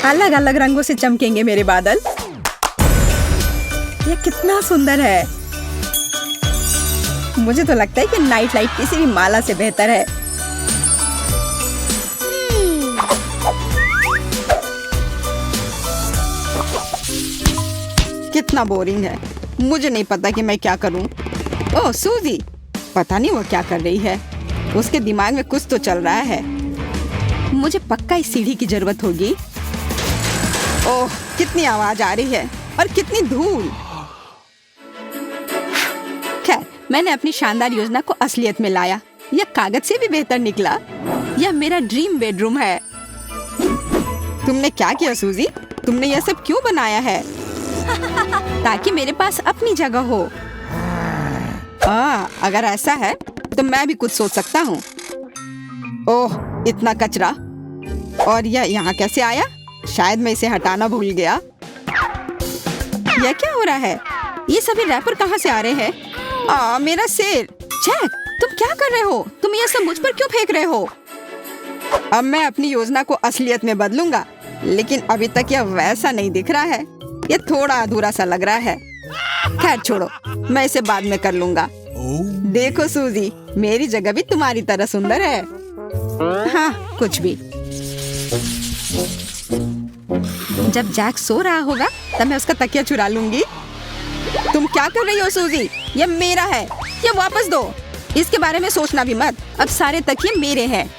अलग अलग रंगों से चमकेंगे मेरे बादल। ये कितना सुंदर है। मुझे तो लगता है कि नाइट लाइट किसी भी माला से बेहतर है। कितना बोरिंग है। मुझे नहीं पता कि मैं क्या करूं। ओह सूजी, पता नहीं वो क्या कर रही है। उसके दिमाग में कुछ तो चल रहा है। मुझे पक्का इस सीढ़ी की जरूरत होगी। ओह, कितनी आवाज आ रही है और कितनी धूल। खैर, मैंने अपनी शानदार योजना को असलियत में लाया। यह कागज से भी बेहतर निकला। यह मेरा ड्रीम बेडरूम है। तुमने क्या किया सूजी? तुमने यह सब क्यों बनाया है? ताकि मेरे पास अपनी जगह हो। अगर ऐसा है तो मैं भी कुछ सोच सकता हूँ। ओह, इतना कचरा। और यह यहाँ कैसे आया? शायद मैं इसे हटाना भूल गया। यह क्या हो रहा है? ये सभी रैपर कहाँ से आ रहे हैं? मेरा सिर। जैक, तुम क्या कर रहे हो? तुम ये सब मुझ पर क्यों फेंक रहे हो? अब मैं अपनी योजना को असलियत में बदलूंगा, लेकिन अभी तक यह वैसा नहीं दिख रहा है। ये थोड़ा अधूरा सा लग रहा है। खैर छोड़ो, मैं इसे बाद में कर लूंगा। देखो सूजी, मेरी जगह भी तुम्हारी तरह सुंदर है। हाँ, कुछ भी। जब जैक सो रहा होगा तब मैं उसका तकिया चुरा लूंगी। तुम क्या कर रही हो सूजी? यह मेरा है। यह वापस दो। इसके बारे में सोचना भी मत। अब सारे तकिए मेरे हैं।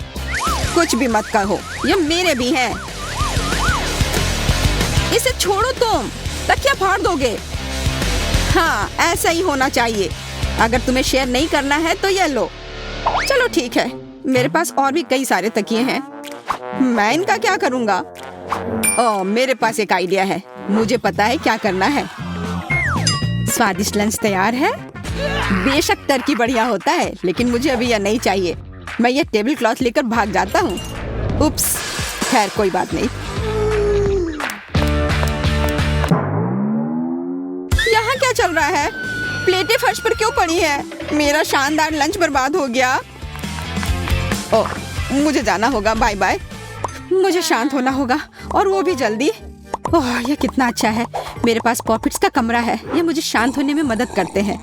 कुछ भी मत कहो, यह मेरे भी हैं। इसे छोड़ो, तुम तकिया फाड़ दोगे। हाँ, ऐसा ही होना चाहिए। अगर तुम्हें शेयर नहीं करना है तो ये लो। चलो ठीक है, मेरे पास और भी कई सारे तकिए हैं। मैं इनका क्या करूँगा? ओह, मेरे पास एक आइडिया है। मुझे पता है क्या करना है। स्वादिष्ट लंच तैयार है। बेशक टर्की बढ़िया होता है, लेकिन मुझे अभी यह नहीं चाहिए। मैं ये टेबल क्लॉथ लेकर भाग जाता हूँ। उप्स, खैर कोई बात नहीं। यहाँ क्या चल रहा है? प्लेटें फर्श पर क्यों पड़ी है? मेरा शानदार लंच बर्बाद हो गया। ओह, मुझे जाना होगा। Bye bye. मुझे शांत होना होगा, और वो भी जल्दी। ओह, यह कितना अच्छा है। मेरे पास पॉपिट्स का कमरा है। ये मुझे शांत होने में मदद करते हैं।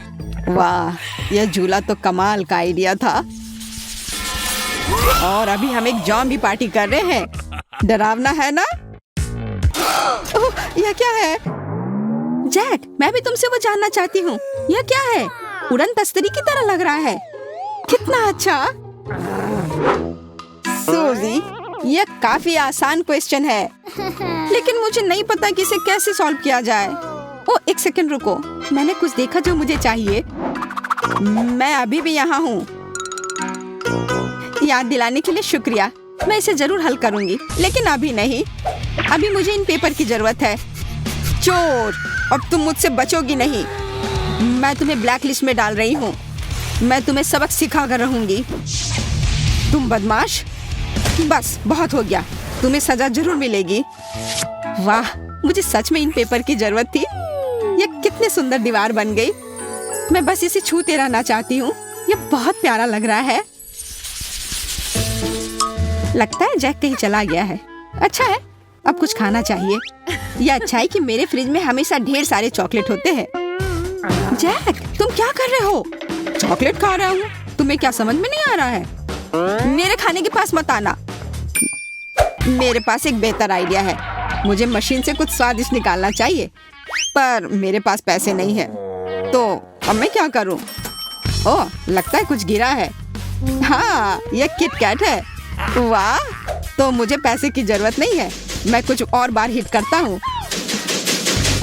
वाह, यह झूला तो कमाल का आइडिया था। और अभी हम एक जॉम्बी पार्टी कर रहे हैं। डरावना है ना? ओह, यह क्या है? जैक, मैं भी तुमसे वो जानना चाहती हूँ। यह क्या है? उड़न तस्तरी की तरह लग रहा है। कितना अच्छा। सूजी, यह काफी आसान क्वेश्चन है, लेकिन मुझे नहीं पता कि इसे कैसे सॉल्व किया जाए। ओह, एक सेकंड रुको। मैंने कुछ देखा जो मुझे चाहिए। मैं अभी भी यहाँ हूँ। याद दिलाने के लिए शुक्रिया। मैं इसे जरूर हल करूँगी, लेकिन अभी नहीं। अभी मुझे इन पेपर की जरूरत है। चोर, अब तुम मुझसे बचोगी नहीं। मैं तुम्हें ब्लैक लिस्ट में डाल रही हूँ। मैं तुम्हें सबक सिखा कर रहूंगी। तुम बदमाश। बस बहुत हो गया। तुम्हें सजा जरूर मिलेगी। वाह, मुझे सच में इन पेपर की जरूरत थी। ये कितनी सुंदर दीवार बन गई। मैं बस इसे छूते रहना चाहती हूँ। ये बहुत प्यारा लग रहा है। लगता है जैक कहीं चला गया है। अच्छा है, अब कुछ खाना चाहिए। यह अच्छा है कि मेरे फ्रिज में हमेशा ढेर सारे चॉकलेट होते हैं। जैक, तुम क्या कर रहे हो? चॉकलेट खा रहा हूँ। तुम्हें क्या समझ में नहीं आ रहा है? मेरे खाने के पास मत आना। मेरे पास एक बेहतर आइडिया है। मुझे मशीन से कुछ स्वादिष्ट निकालना चाहिए, पर मेरे पास पैसे नहीं है। तो अब मैं क्या करूं? ओह, लगता है कुछ गिरा है। हाँ, ये किट कैट है। वाह, तो मुझे पैसे की जरूरत नहीं है। मैं कुछ और बार हिट करता हूँ।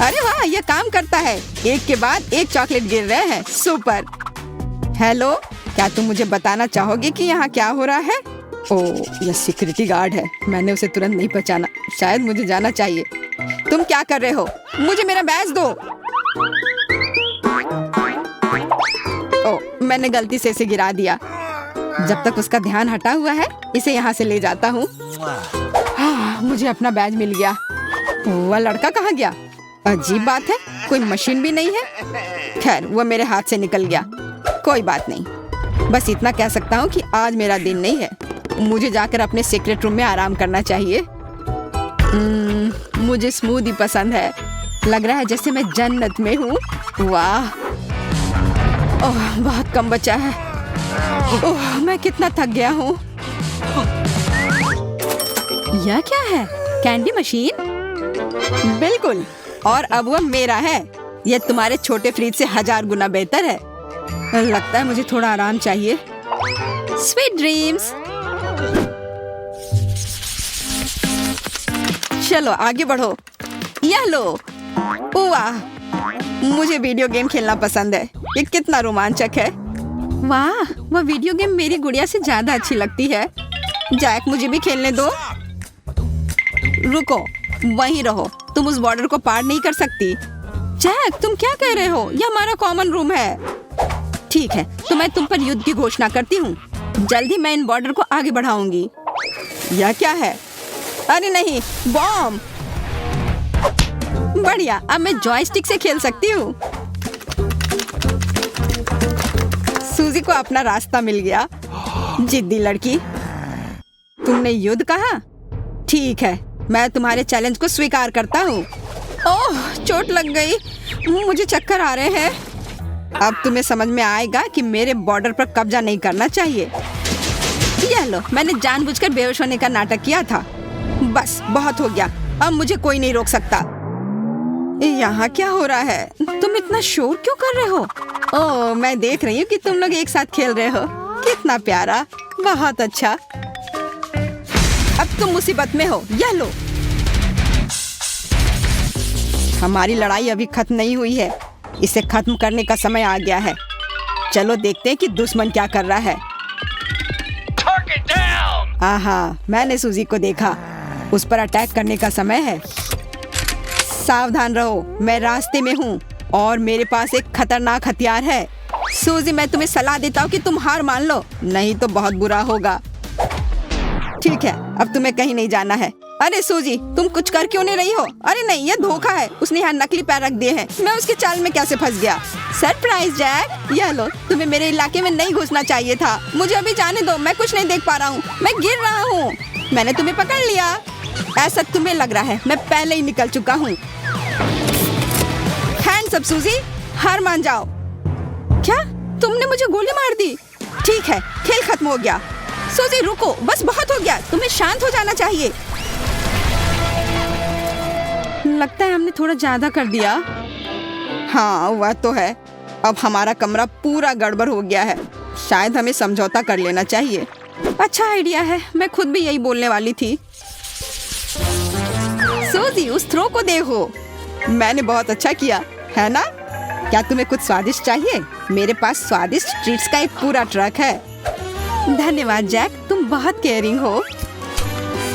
अरे वाह, ये काम करता है। एक के बाद एक चॉकलेट गिर रहे हैं। सुपर। हेलो, क्या तुम मुझे बताना चाहोगे कि यहाँ क्या हो रहा है? ओह, यह सिक्योरिटी गार्ड है। मैंने उसे तुरंत नहीं पहचाना। शायद मुझे जाना चाहिए। तुम क्या कर रहे हो? मुझे मेरा बैज दो। ओह, मैंने गलती से इसे गिरा दिया। जब तक उसका ध्यान हटा हुआ है, इसे यहाँ से ले जाता हूँ। हाँ, मुझे अपना बैज मिल गया। वह लड़का कहाँ गया? अजीब बात है, कोई मशीन भी नहीं है। खैर, वो मेरे हाथ से निकल गया। कोई बात नहीं। बस इतना कह सकता हूँ कि आज मेरा दिन नहीं है। मुझे जाकर अपने सीक्रेट रूम में आराम करना चाहिए। मुझे स्मूदी पसंद है। लग रहा है जैसे मैं जन्नत में हूँ। वाह, ओह, बहुत कम बचा है। ओह, मैं कितना थक गया हूँ। यह क्या है? Candy machine? बिल्कुल, और अब वह मेरा है। यह तुम्हारे छोटे फ्रिज से 1000 गुना बेहतर है। लगता है मुझे थोड़ा आराम चाहिए। Sweet dreams. चलो आगे बढ़ो। यह लो। वाह, मुझे वीडियो गेम खेलना पसंद है। ये कितना रोमांचक है। वाह, वह वीडियो गेम मेरी गुड़िया से ज्यादा अच्छी लगती है। जैक, मुझे भी खेलने दो। रुको, वहीं रहो। तुम उस बॉर्डर को पार नहीं कर सकती। जैक, तुम क्या कह रहे हो? यह हमारा कॉमन रूम है। ठीक है, तो मैं तुम पर युद्ध की घोषणा करती हूँ। जल्दी मैं इन बॉर्डर को आगे बढ़ाऊंगी। यह क्या है? अरे नहीं, बॉम्ब। बढ़िया, अब मैं जॉयस्टिक से खेल सकती हूँ। सूजी को अपना रास्ता मिल गया। जिद्दी लड़की। तुमने युद्ध कहा? ठीक है, मैं तुम्हारे चैलेंज को स्वीकार करता हूँ। ओह, चोट लग गई। मुझे चक्कर आ रहे हैं। अब तुम्हें समझ में आएगा कि मेरे बॉर्डर पर कब्जा नहीं करना चाहिए। यह लो, मैंने जानबूझकर बेहोश होने का नाटक किया था। बस, बहुत हो गया। अब मुझे कोई नहीं रोक सकता। यहाँ क्या हो रहा है? तुम इतना शोर क्यों कर रहे हो? ओह, मैं देख रही हूँ कि तुम लोग एक साथ खेल रहे हो। कितना प्यारा, बहुत अच्छा। अब तुम मुसीबत में हो। यह लो। हमारी लड़ाई अभी खत्म नहीं हुई है। इसे खत्म करने का समय आ गया है। चलो देखते हैं कि दुश्मन क्या कर रहा है। आहा, मैंने सूजी को देखा। उस पर अटैक करने का समय है। सावधान रहो, मैं रास्ते में हूँ और मेरे पास एक खतरनाक हथियार है। सूजी, मैं तुम्हें सलाह देता हूँ कि तुम हार मान लो, नहीं तो बहुत बुरा होगा। ठीक है, अब तुम्हें कहीं नहीं जाना है। अरे सूजी, तुम कुछ कर क्यों नहीं रही हो? अरे नहीं, ये धोखा है। उसने यहाँ नकली पैर रख दिए हैं। मैं उसके चाल में कैसे फंस गया? सरप्राइज जैक, यह लो। तुम्हें मेरे इलाके में नहीं घुसना चाहिए था। मुझे अभी जाने दो, मैं कुछ नहीं देख पा रहा हूँ। मैं गिर रहा हूँ। मैंने तुम्हें पकड़ लिया। ऐसा तुम्हें लग रहा है, मैं पहले ही निकल चुका हूँ। हैंड्स अप सूजी, हार मान जाओ। क्या? तुमने मुझे गोली मार दी? ठीक है, खेल खत्म हो गया। सूजी रुको, बस बहुत हो गया। तुम्हें शांत हो जाना चाहिए। लगता है हमने थोड़ा ज्यादा कर दिया। हाँ, वह तो है। अब हमारा कमरा पूरा गड़बड़ हो गया है। शायद हमें समझौता कर लेना चाहिए। अच्छा आइडिया है, मैं खुद भी यही बोलने वाली थी। सूजी, उस थ्रो को देखो। मैंने बहुत अच्छा किया, है ना? क्या तुम्हें कुछ स्वादिष्ट चाहिए? मेरे पास स्वादिष्ट ट्रीट्स का एक पूरा ट्रक है। धन्यवाद जैक, तुम बहुत केयरिंग हो।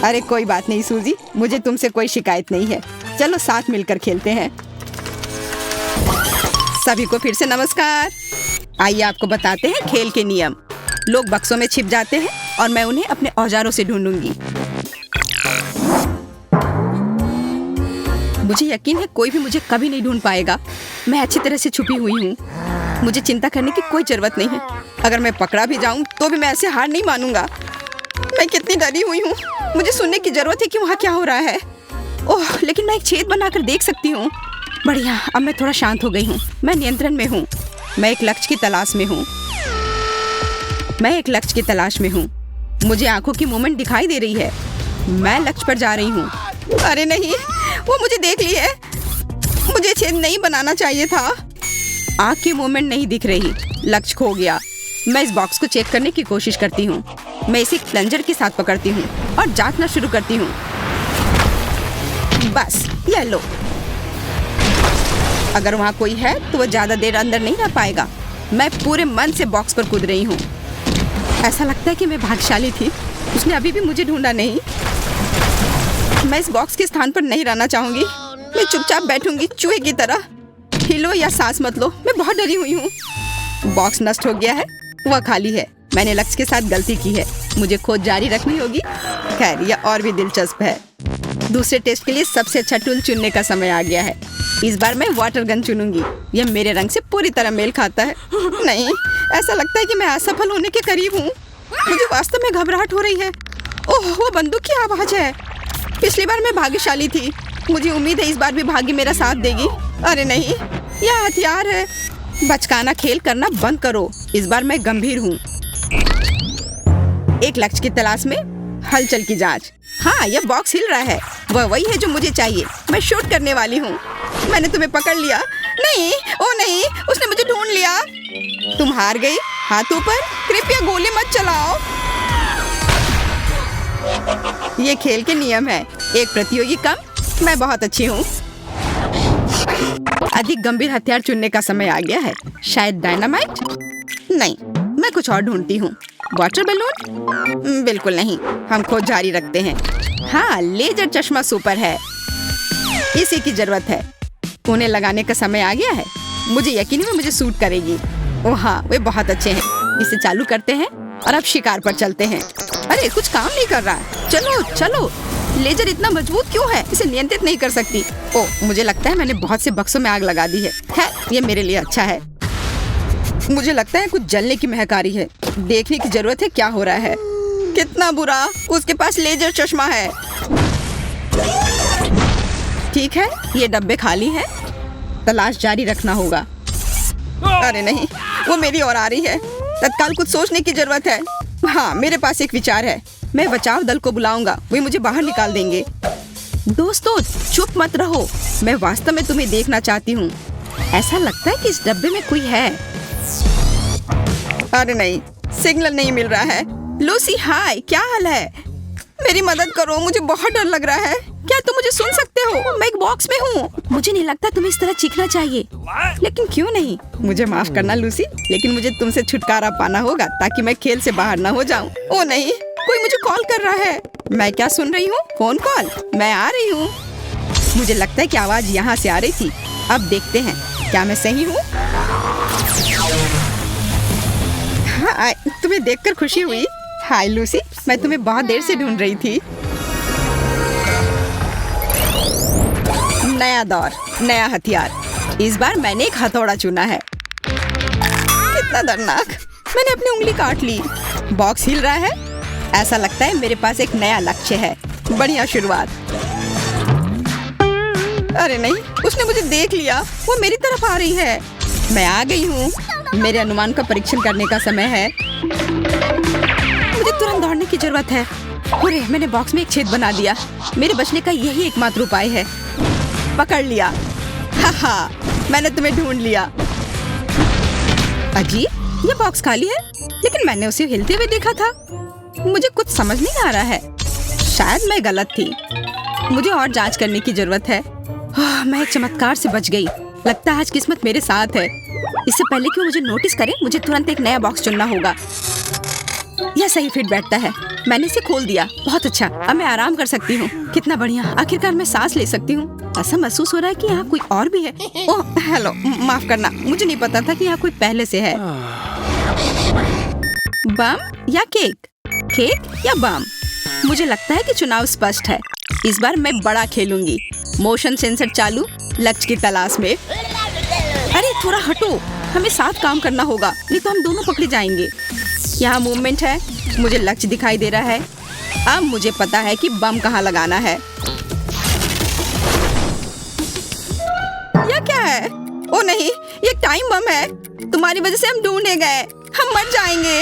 अरे कोई बात नहीं सूजी, मुझे तुमसे कोई शिकायत नहीं है। चलो साथ मिलकर खेलते हैं। सभी को फिर से नमस्कार। आइए आपको बताते हैं खेल के नियम। लोग बक्सों में छिप जाते हैं और मैं उन्हें अपने औजारों से ढूंढूंगी। मुझे यकीन है कोई भी मुझे कभी नहीं ढूंढ पाएगा। मैं अच्छी तरह से छुपी हुई हूँ। मुझे चिंता करने की कोई जरूरत नहीं है। अगर मैं पकड़ा भी जाऊं तो भी मैं ऐसे हार नहीं मानूंगा। मैं कितनी डरी हुई हूँ। मुझे सुनने की जरूरत है कि वहाँ क्या हो रहा है। ओह, लेकिन मैं एक छेद बनाकर देख सकती हूँ। बढ़िया, अब मैं थोड़ा शांत हो गई हूँ। मैं नियंत्रण में हूँ। मैं एक लक्ष्य की तलाश में हूँ। मुझे आंखों की मूवमेंट दिखाई दे रही है। मैं लक्ष्य पर जा रही हूँ। अरे नहीं, वो मुझे देख ली है। मुझे छेद नहीं बनाना चाहिए था। आंख की मूवमेंट नहीं दिख रही। लक्ष्य खो गया। मैं इस बॉक्स को चेक करने की कोशिश करती हूँ। मैं इसे प्लंजर के साथ पकड़ती हूँ और जांचना शुरू करती हूँ। बस, ये लो। अगर वहाँ कोई है तो वो ज्यादा देर अंदर नहीं रह पाएगा। मैं पूरे मन से बॉक्स पर कूद रही हूँ। ऐसा लगता है कि मैं भाग्यशाली थी। उसने अभी भी मुझे ढूंढा नहीं। मैं इस बॉक्स के स्थान पर नहीं रहना चाहूंगी। मैं चुपचाप बैठूंगी चूहे की तरह। हिलो या सांस मत लो। मैं बहुत डरी हुई हूँ। बॉक्स नष्ट हो गया है। वह खाली है। मैंने लक्ष्य के साथ गलती की है। मुझे खोज जारी रखनी होगी। खैर, यह और भी दिलचस्प है। दूसरे टेस्ट के लिए सबसे अच्छा टूल चुनने का समय आ गया है। इस बार मैं वाटर गन चुनूंगी। यह मेरे रंग से पूरी तरह मेल खाता है। नहीं, ऐसा लगता है कि मैं असफल होने के करीब हूँ। मुझे वास्तव में घबराहट हो रही है। ओह, वो बंदूक की आवाज है। पिछली बार मैं भाग्यशाली थी। मुझे उम्मीद है इस बार भी भाग्य मेरा साथ देगी। अरे नहीं, यह हथियार है। बचकाना खेल करना बंद करो। इस बार मैं गंभीर हूँ। एक लक्ष्य की तलाश में हलचल की जांच। हाँ, यह बॉक्स हिल रहा है। वह वही है जो मुझे चाहिए। मैं शूट करने वाली हूँ। मैंने तुम्हें पकड़ लिया। नहीं, ओ नहीं, उसने मुझे ढूंढ लिया। तुम हार गई। हाथ ऊपर। कृपया गोली मत चलाओ। ये खेल के नियम है। एक प्रतियोगी कम। मैं बहुत अच्छी हूँ। अधिक गंभीर हथियार चुनने का समय आ गया है। शायद डायनामाइट? नहीं, मैं कुछ और ढूंढती हूँ। Water balloon? बिल्कुल नहीं। हम खोज जारी रखते हैं। हाँ, लेजर चश्मा सुपर है। इसी की जरूरत है। उन्हें लगाने का समय आ गया है। मुझे यकीन है मुझे सूट करेगी। ओह हाँ, वे बहुत अच्छे हैं। इसे चालू करते हैं और अब शिकार पर चलते हैं। अरे, कुछ काम नहीं कर रहा। चलो चलो। लेजर इतना मजबूत क्यों है? इसे नियंत्रित नहीं कर सकती। ओह, मुझे लगता है मैंने बहुत से बक्सों में आग लगा दी है। ये मेरे लिए अच्छा है। मुझे लगता है कुछ जलने की महक आ रही है। देखने की जरूरत है क्या हो रहा है। कितना बुरा। उसके पास लेजर चश्मा है। ठीक है, ये डब्बे खाली हैं। तलाश जारी रखना होगा। अरे नहीं, वो मेरी ओर आ रही है। तत्काल कुछ सोचने की जरूरत है। हाँ, मेरे पास एक विचार है। मैं बचाव दल को बुलाऊंगा। वे मुझे बाहर निकाल देंगे। दोस्तों, चुप मत रहो। मैं वास्तव में तुम्हें देखना चाहती हूँ। ऐसा लगता है कि इस डब्बे में कोई है। अरे नहीं, सिग्नल नहीं मिल रहा है। लूसी, हाय, क्या हाल है? मेरी मदद करो। मुझे बहुत डर लग रहा है। क्या तुम मुझे सुन सकते हो? मैं एक बॉक्स में हूँ। मुझे नहीं लगता तुम्हें इस तरह चीखना चाहिए। लेकिन क्यों नहीं? मुझे माफ करना लूसी, लेकिन मुझे तुमसे छुटकारा पाना होगा ताकि मैं खेल से बाहर ना हो जाऊँ। ओ नहीं, कोई मुझे कॉल कर रहा है। मैं क्या सुन रही हूँ? Phone call. मैं आ रही हूँ। मुझे लगता है कि आवाज यहाँ से आ रही थी। अब देखते हैं क्या मैं सही हूँ। हाँ, तुम्हें देखकर खुशी हुई। हाय लूसी, मैं तुम्हें बहुत देर से ढूंढ रही थी। नया दौर, नया हथियार। इस बार मैंने एक हथौड़ा चुना है। कितना दर्दनाक। मैंने अपनी उंगली काट ली। बॉक्स हिल रहा है। ऐसा लगता है मेरे पास एक नया लक्ष्य है। बढ़िया शुरुआत। अरे नहीं, उसने मुझे देख लिया। वो मेरी तरफ आ रही है। मैं आ गई हूँ। मेरे अनुमान का परीक्षण करने का समय है। मुझे तुरंत दौड़ने की जरूरत है। अरे, मैंने बॉक्स में एक छेद बना दिया। मेरे बचने का यही एकमात्र उपाय है। पकड़ लिया। हा, मैंने तुम्हें ढूंढ लिया। अजीब, ये बॉक्स खाली है, लेकिन मैंने उसे हिलते हुए देखा था। मुझे कुछ समझ नहीं आ रहा है। शायद मैं गलत थी। मुझे और जांच करने की जरूरत है। मैं एक चमत्कार से बच गई। लगता है आज किस्मत मेरे साथ है। इससे पहले कि वो मुझे नोटिस करे, मुझे तुरंत एक नया बॉक्स चुनना होगा। यह सही फिट बैठता है। मैंने इसे खोल दिया। बहुत अच्छा, अब मैं आराम कर सकती हूँ। कितना बढ़िया, आखिरकार मैं सांस ले सकती हूँ। ऐसा महसूस हो रहा है कि यहाँ कोई और भी है। ओह हेलो, माफ करना, मुझे नहीं पता था कि यहाँ कोई पहले से है। बम या केक? केक या बम? मुझे लगता है कि चुनाव स्पष्ट है। इस बार मैं बड़ा खेलूंगी। मोशन सेंसर चालू। लक्ष्य की तलाश में। अरे थोड़ा हटो, हमें साथ काम करना होगा, नहीं तो हम दोनों पकड़े जाएंगे। यहाँ मूवमेंट है, मुझे लक्ष्य दिखाई दे रहा है। अब मुझे पता है कि बम कहाँ लगाना है। यह क्या है? ओ नहीं, ये टाइम बम है। तुम्हारी वजह से हम ढूंढे गए, हम मर जाएंगे।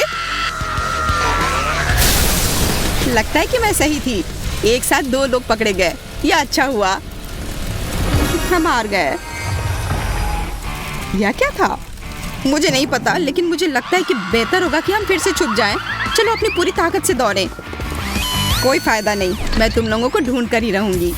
लगता है कि मैं सही थी। एक साथ 2 लोग पकड़े गए। यह अच्छा हुआ, हम हार गए। यह क्या था? मुझे नहीं पता, लेकिन मुझे लगता है कि बेहतर होगा कि हम फिर से छुप जाएं। चलो अपनी पूरी ताकत से दौड़ें। कोई फायदा नहीं, मैं तुम लोगों को ढूंढ कर ही रहूंगी।